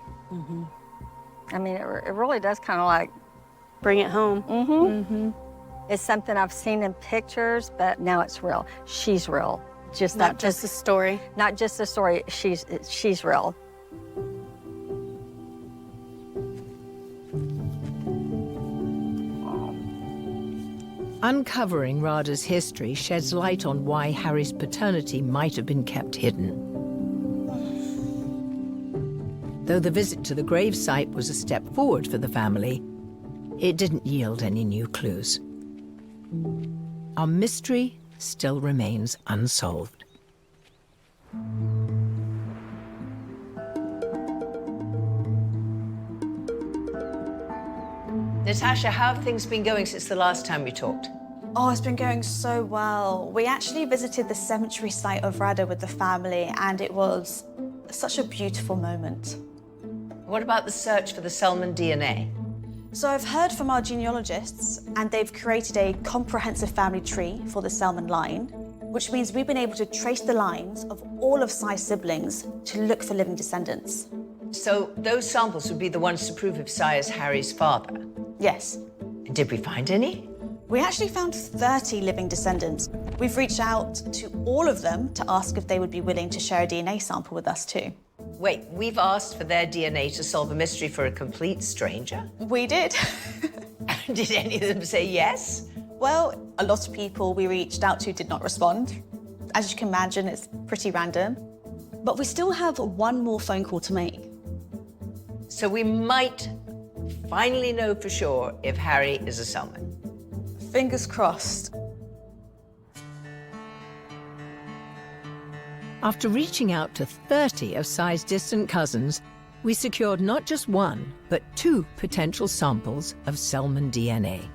I mean, it really does kind of like bring it home. It's something I've seen in pictures, but now it's real. She's real. Not just a story. Not just a story. She's real. Uncovering Radha's history sheds light on why Harry's paternity might have been kept hidden. Though the visit to the gravesite was a step forward for the family, it didn't yield any new clues. Our mystery still remains unsolved. Natasha, how have things been going since the last time we talked? Oh, it's been going so well. We actually visited the cemetery site of Radha with the family, and it was such a beautiful moment. What about the search for the Selman DNA? So I've heard from our genealogists, and they've created a comprehensive family tree for the Selman line, which means we've been able to trace the lines of all of Sai's siblings to look for living descendants. So those samples would be the ones to prove if Sai is Harry's father? Yes. Did we find any? We actually found 30 living descendants. We've reached out to all of them to ask if they would be willing to share a DNA sample with us too. Wait, we've asked for their DNA to solve a mystery for a complete stranger? We did. Did any of them say yes? Well, a lot of people we reached out to did not respond. As you can imagine, it's pretty random. But we still have one more phone call to make. So we might finally know for sure if Harry is a Selman. Fingers crossed. After reaching out to 30 of Sai's distant cousins, we secured not just one, but 2 potential samples of Selman DNA.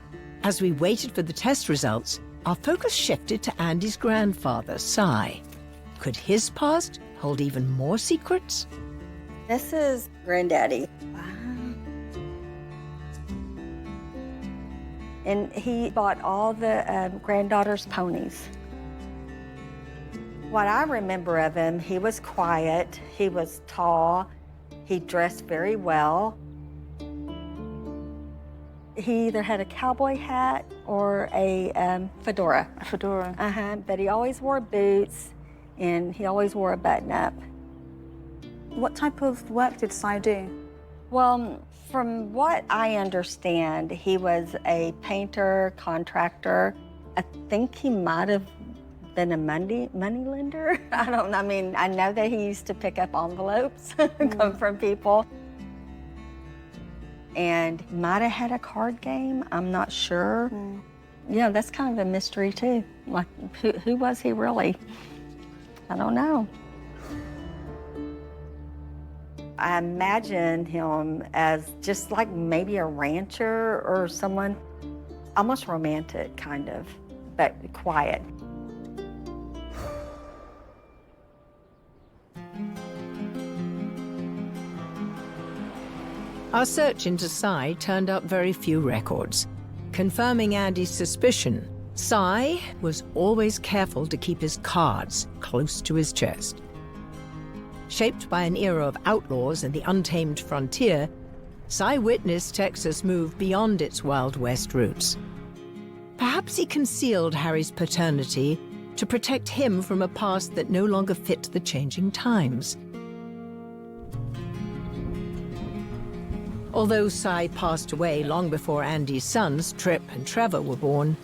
As we waited for the test results, our focus shifted to Andy's grandfather, Sai. Could his past hold even more secrets? This is Granddaddy. And he bought all the granddaughter's ponies. What I remember of him, he was quiet, he was tall, he dressed very well. He either had a cowboy hat or a fedora. A fedora. But he always wore boots and he always wore a button-up. What type of work did Sai do? Well, from what I understand, he was a painter, contractor. I think he might have been a money lender. I don't know. I mean, I know that he used to pick up envelopes come from people. And might have had a card game. I'm not sure. Yeah, that's kind of a mystery too. Like, who was he really? I don't know. I imagine him as just like maybe a rancher or someone almost romantic, kind of, but quiet. Our search into Sai turned up very few records. Confirming Andy's suspicion, Sai was always careful to keep his cards close to his chest. Shaped by an era of outlaws and the untamed frontier, Sai witnessed Texas move beyond its Wild West roots. Perhaps he concealed Harry's paternity to protect him from a past that no longer fit the changing times. Although Sai passed away long before Andy's sons, Trip and Trevor, were born,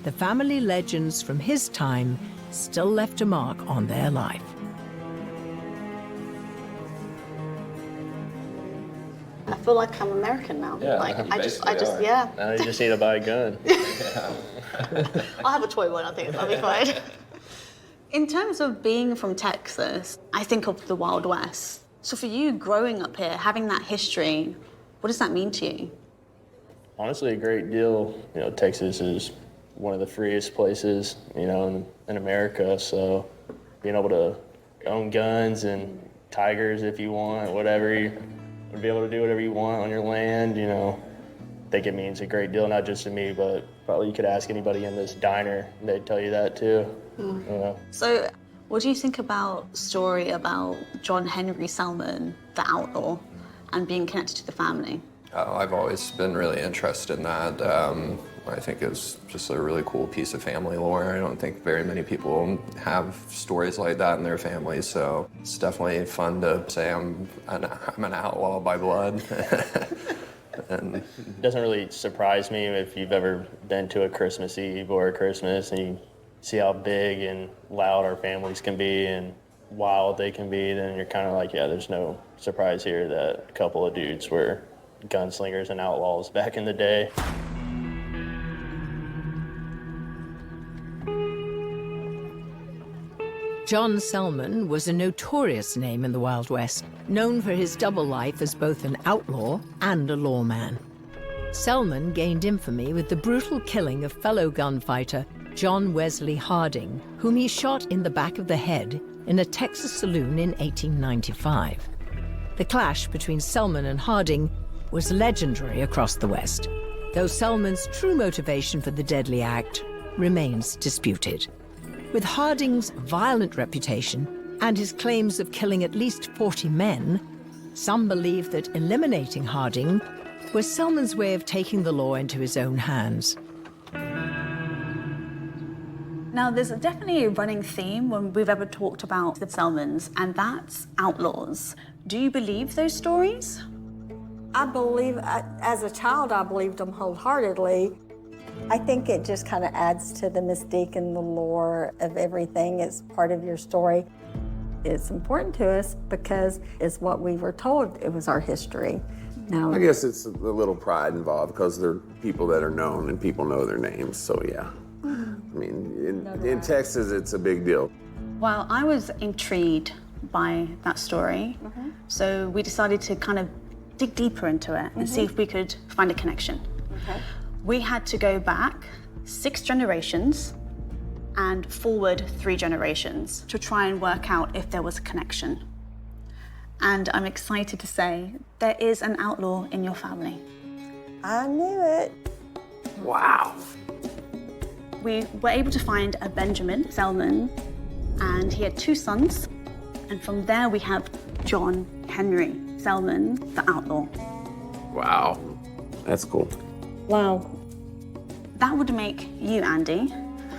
the family legends from his time still left a mark on their life. I feel like I'm American now. Yeah, like I just, are. yeah. Now you just need to buy a gun. I'll have a toy one, I think that'll be fine. In terms of being from Texas, I think of the Wild West. So for you, growing up here, having that history, what does that mean to you? Honestly, a great deal. You know, Texas is one of the freest places, you know, in America. So being able to own guns and tigers if you want, whatever, you be able to do whatever you want on your land, you know, I think it means a great deal, not just to me, but probably you could ask anybody in this diner, and they'd tell you that too. You know? So what do you think about the story about John Henry Selman, the outlaw, and being connected to the family? I've always been really interested in that. I think it's just a really cool piece of family lore. I don't think very many people have stories like that in their families, so it's definitely fun to say I'm an outlaw by blood. And it doesn't really surprise me if you've ever been to a Christmas Eve or a Christmas and you see how big and loud our families can be and wild they can be, then you're kind of like, yeah, there's no surprise here that a couple of dudes were gunslingers and outlaws back in the day. John Selman was a notorious name in the Wild West, known for his double life as both an outlaw and a lawman. Selman gained infamy with the brutal killing of fellow gunfighter John Wesley Harding, whom he shot in the back of the head in a Texas saloon in 1895. The clash between Selman and Harding was legendary across the West, though Selman's true motivation for the deadly act remains disputed. With Harding's violent reputation and his claims of killing at least 40 men, some believe that eliminating Harding was Selman's way of taking the law into his own hands. Now, there's definitely a running theme when we've ever talked about the Selmans, and that's outlaws. Do you believe those stories? I believe, as a child, I believed them wholeheartedly. I think it just kind of adds to the mystique and the lore of everything. It's part of your story. It's important to us because it's what we were told. It was our history. Now, I guess it's a little pride involved because they're people that are known and people know their names, so yeah. I mean, in Texas, it's a big deal. well, I was intrigued by that story, so we decided to kind of dig deeper into it and see if we could find a connection. We had to go back 6 generations and forward 3 generations to try and work out if there was a connection. And I'm excited to say there is an outlaw in your family. I knew it. Wow. We were able to find a Benjamin Selman, and he had 2 sons. And from there we have John Henry Selman, the outlaw. Wow. That's cool. Wow. That would make you, Andy,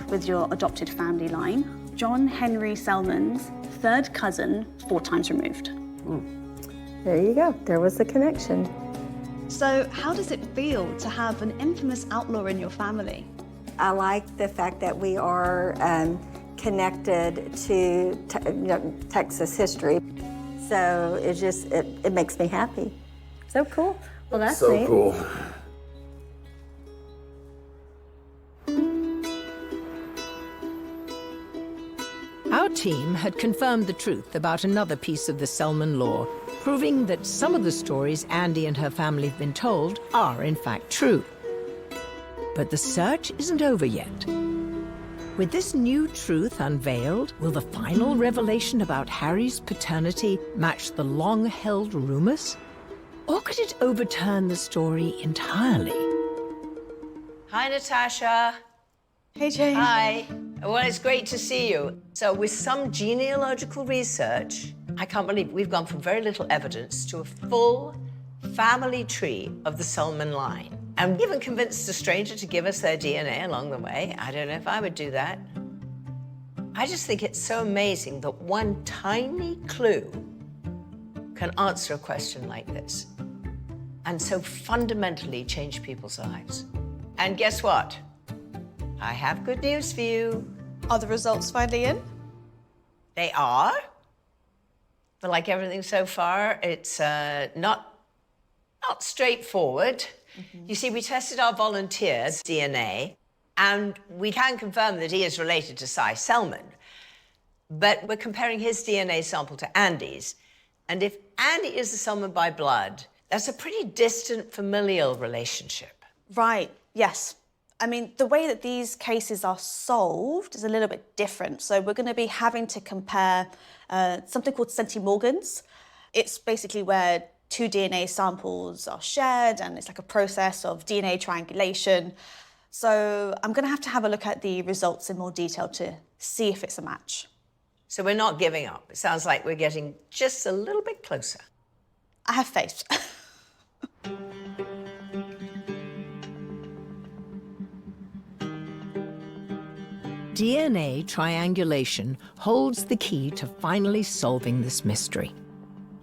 with your adopted family line, John Henry Selman's 3rd cousin 4 times removed. There you go. There was the connection. So how does it feel to have an infamous outlaw in your family? I like the fact that we are connected to Texas history. So it makes me happy. So cool. Well, that's so neat. Cool. Our team had confirmed the truth about another piece of the Selman lore, proving that some of the stories Andy and her family have been told are in fact true. But the search isn't over yet. With this new truth unveiled, will the final revelation about Harry's paternity match the long-held rumors? Or could it overturn the story entirely? Hi, Natasha. Hey, Jane. Hi. Well, it's great to see you. So with some genealogical research, I can't believe we've gone from very little evidence to a full family tree of the Selman line. And even convinced a stranger to give us their DNA along the way. I don't know if I would do that. I just think it's so amazing that one tiny clue can answer a question like this and so fundamentally change people's lives. And guess what? I have good news for you. Are the results finally in? They are. But like everything so far, it's not straightforward. You see, we tested our volunteer's DNA, and we can confirm that he is related to Cy Selman. But we're comparing his DNA sample to Andy's, And if Andy is a Selman by blood, that's a pretty distant familial relationship. Right, yes. I mean, the way that these cases are solved is a little bit different. So we're going to be having to compare something called centimorgans. It's basically where two DNA samples are shared, and it's like a process of DNA triangulation. So I'm going to have a look at the results in more detail to see if it's a match. So we're not giving up. It sounds like we're getting just a little bit closer. I have faith. DNA triangulation holds the key to finally solving this mystery.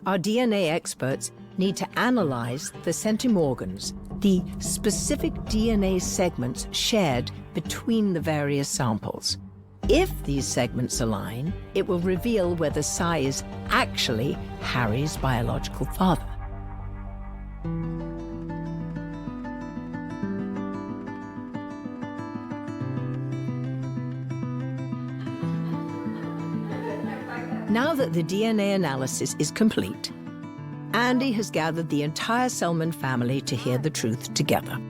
Our DNA experts need to analyze the centimorgans, the specific DNA segments shared between the various samples. If these segments align, it will reveal whether Cy is actually Harry's biological father. Now that the DNA analysis is complete, Andy has gathered the entire Selman family to hear the truth together.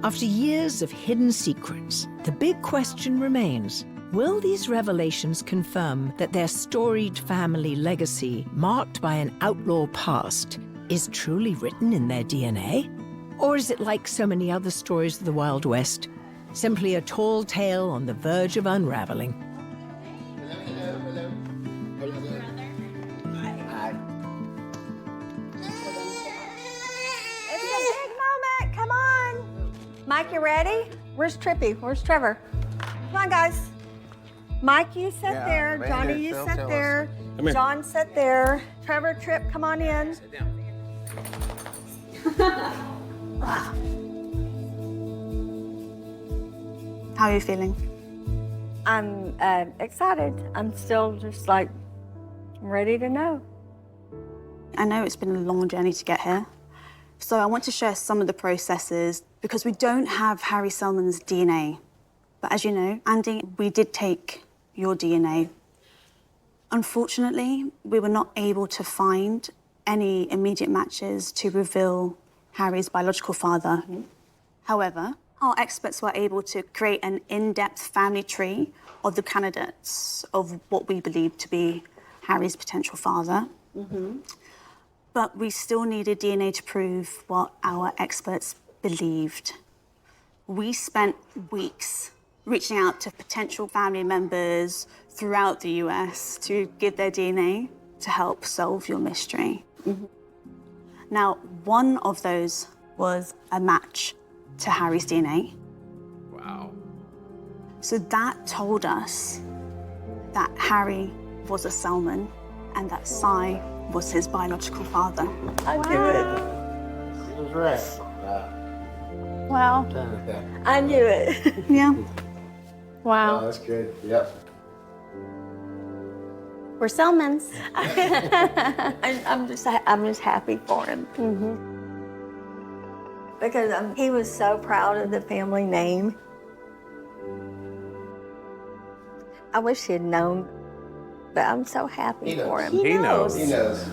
After years of hidden secrets, the big question remains, will these revelations confirm that their storied family legacy, marked by an outlaw past, is truly written in their DNA? Or is it like so many other stories of the Wild West, simply a tall tale on the verge of unraveling? Mike, you ready? Where's Trippy? Where's Trevor? Come on, guys. Mike, you sit there. Johnny, you sit there. Come here. John, sit there. Trevor, Trip, come on in. Sit down. How are you feeling? I'm excited. I'm still just like ready to know. I know it's been a long journey to get here. So I want to share some of the processes because we don't have Harry Selman's DNA. But as you know, Andy, we did take your DNA. Unfortunately, we were not able to find any immediate matches to reveal Harry's biological father. However, our experts were able to create an in-depth family tree of the candidates of what we believe to be Harry's potential father. But we still needed DNA to prove what our experts believed. We spent weeks reaching out to potential family members throughout the US to give their DNA to help solve your mystery. Now, one of those was a match to Harry's DNA. Wow. So that told us that Harry was a Selman and that Cy was his biological father. I knew it. He was right. Wow. I knew it. Yeah. Wow. Oh, that's good. Yep. We're Selmans. I'm just happy for him. Because he was so proud of the family name. I wish he'd known, but I'm so happy for him. He knows. He knows.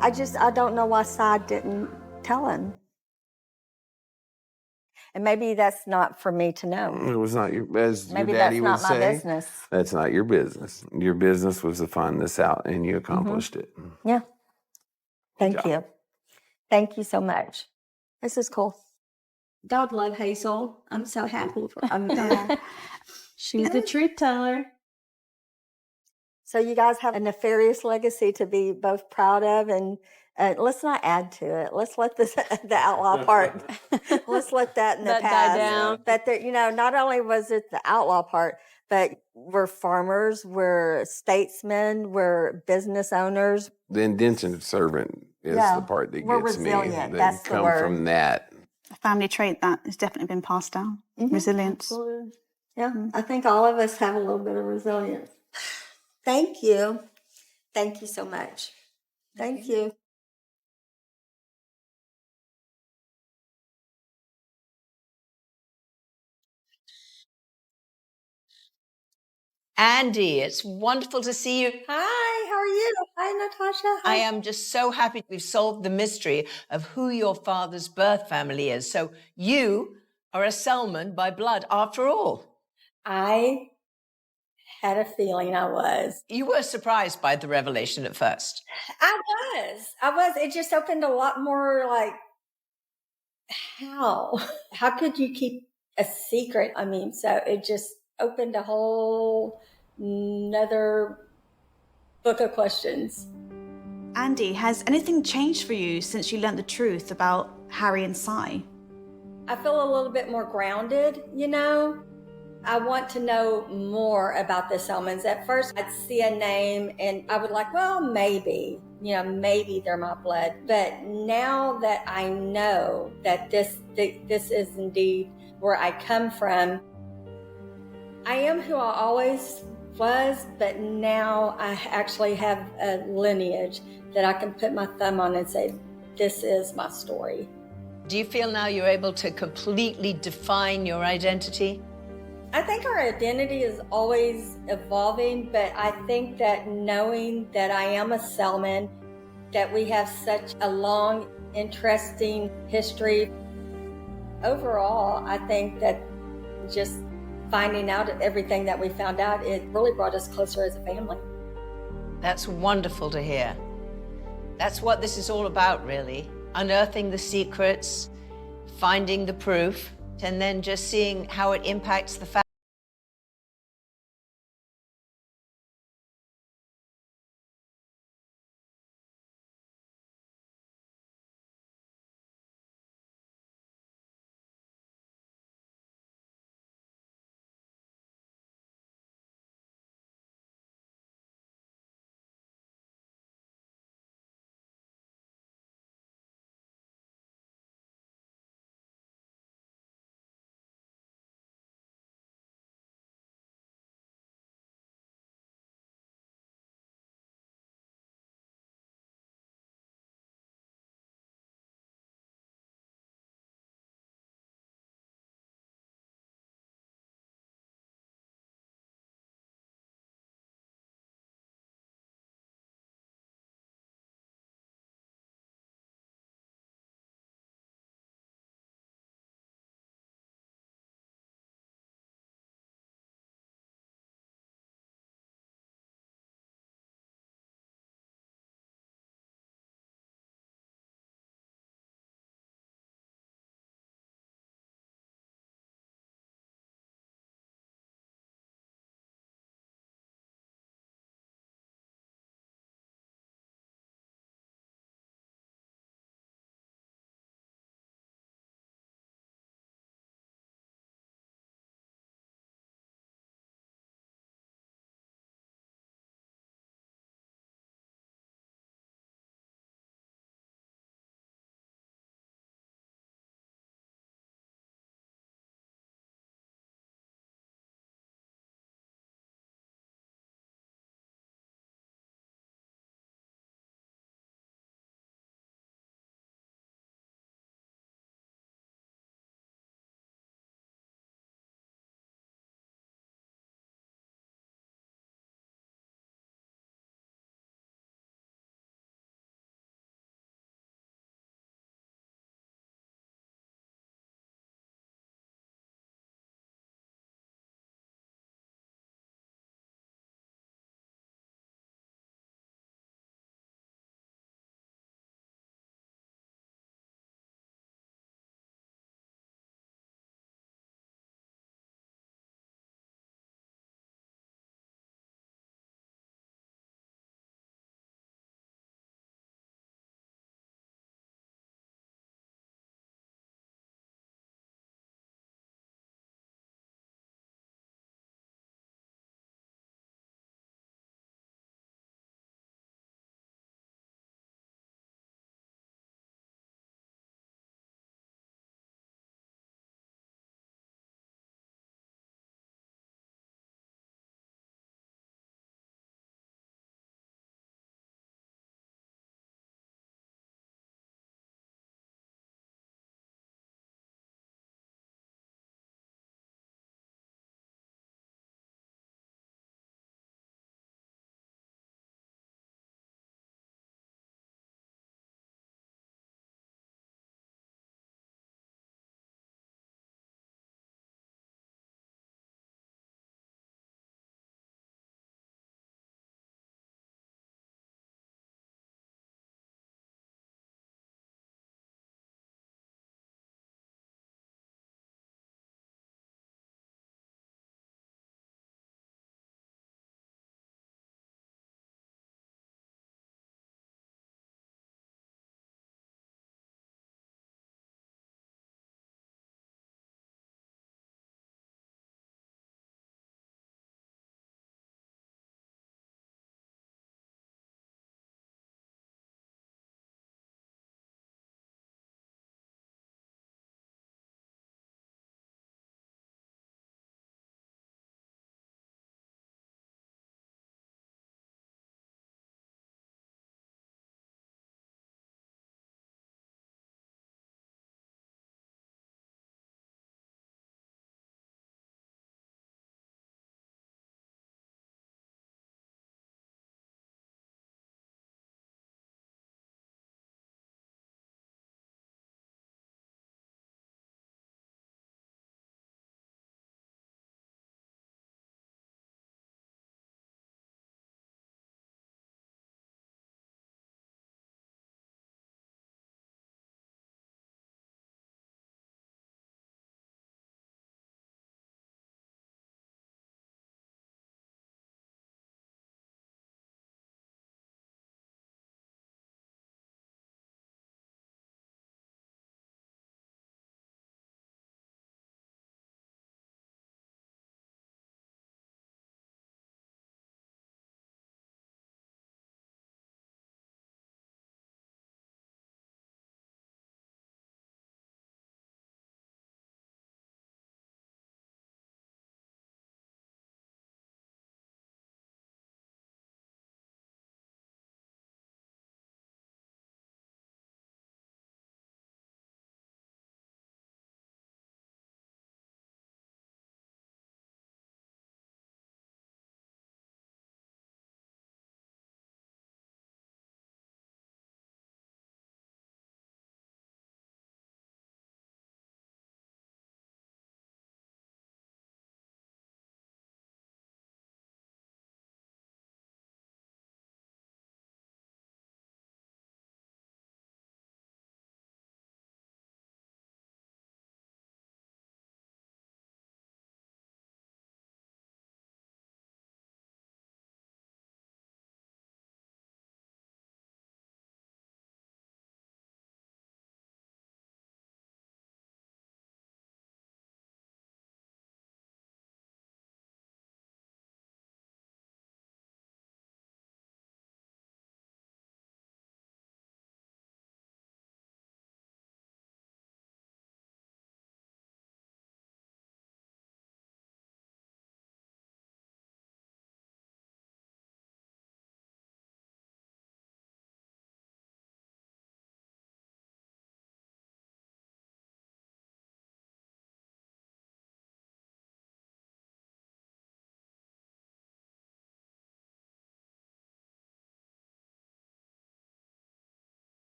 I don't know why Cy didn't tell him. And maybe that's not for me to know. It was not your, as Maybe your daddy that's would not my say, business. that's not your business. Your business was to find this out, and you accomplished it. Yeah. Thank job. you. Thank you so much. This is cool. God love Hazel. I'm so happy for her. She's the truth teller. So you guys have a nefarious legacy to be both proud of, and let's not add to it. Let's let this the outlaw part. Let's let that in the That die past. down. But there, not only was it the outlaw part, but we're farmers, we're statesmen, we're business owners. The indentured servant is Yeah, the part that we're gets me. resilient. That That's the come word. from that. A family trait that has definitely been passed down. Resilience. Absolutely. Yeah, I think all of us have a little bit of resilience. Thank you. Thank you so much. Thank you. Andy, it's wonderful to see you. Hi, how are you? Hi, Natasha. Hi. I am just so happy we've solved the mystery of who your father's birth family is. So you are a Selman by blood after all. I had a feeling I was. You were surprised by the revelation at first. I was. It just opened a lot more like, how? How could you keep a secret? I mean, so it just opened a whole another book of questions. Andy, has anything changed for you since you learned the truth about Harry and Cy? I feel a little bit more grounded, you know? I want to know more about the Selmans. At first, I'd see a name and I would like, well, maybe, maybe they're my blood. But now that I know that this is indeed where I come from, I am who I always was, but now I actually have a lineage that I can put my thumb on and say, this is my story. Do you feel now you're able to completely define your identity? I think our identity is always evolving, but I think that knowing that I am a Selman, that we have such a long, interesting history, overall, I think that just finding out everything that we found out, it really brought us closer as a family. That's wonderful to hear. That's what this is all about, really. Unearthing the secrets, finding the proof, and then just seeing how it impacts the family.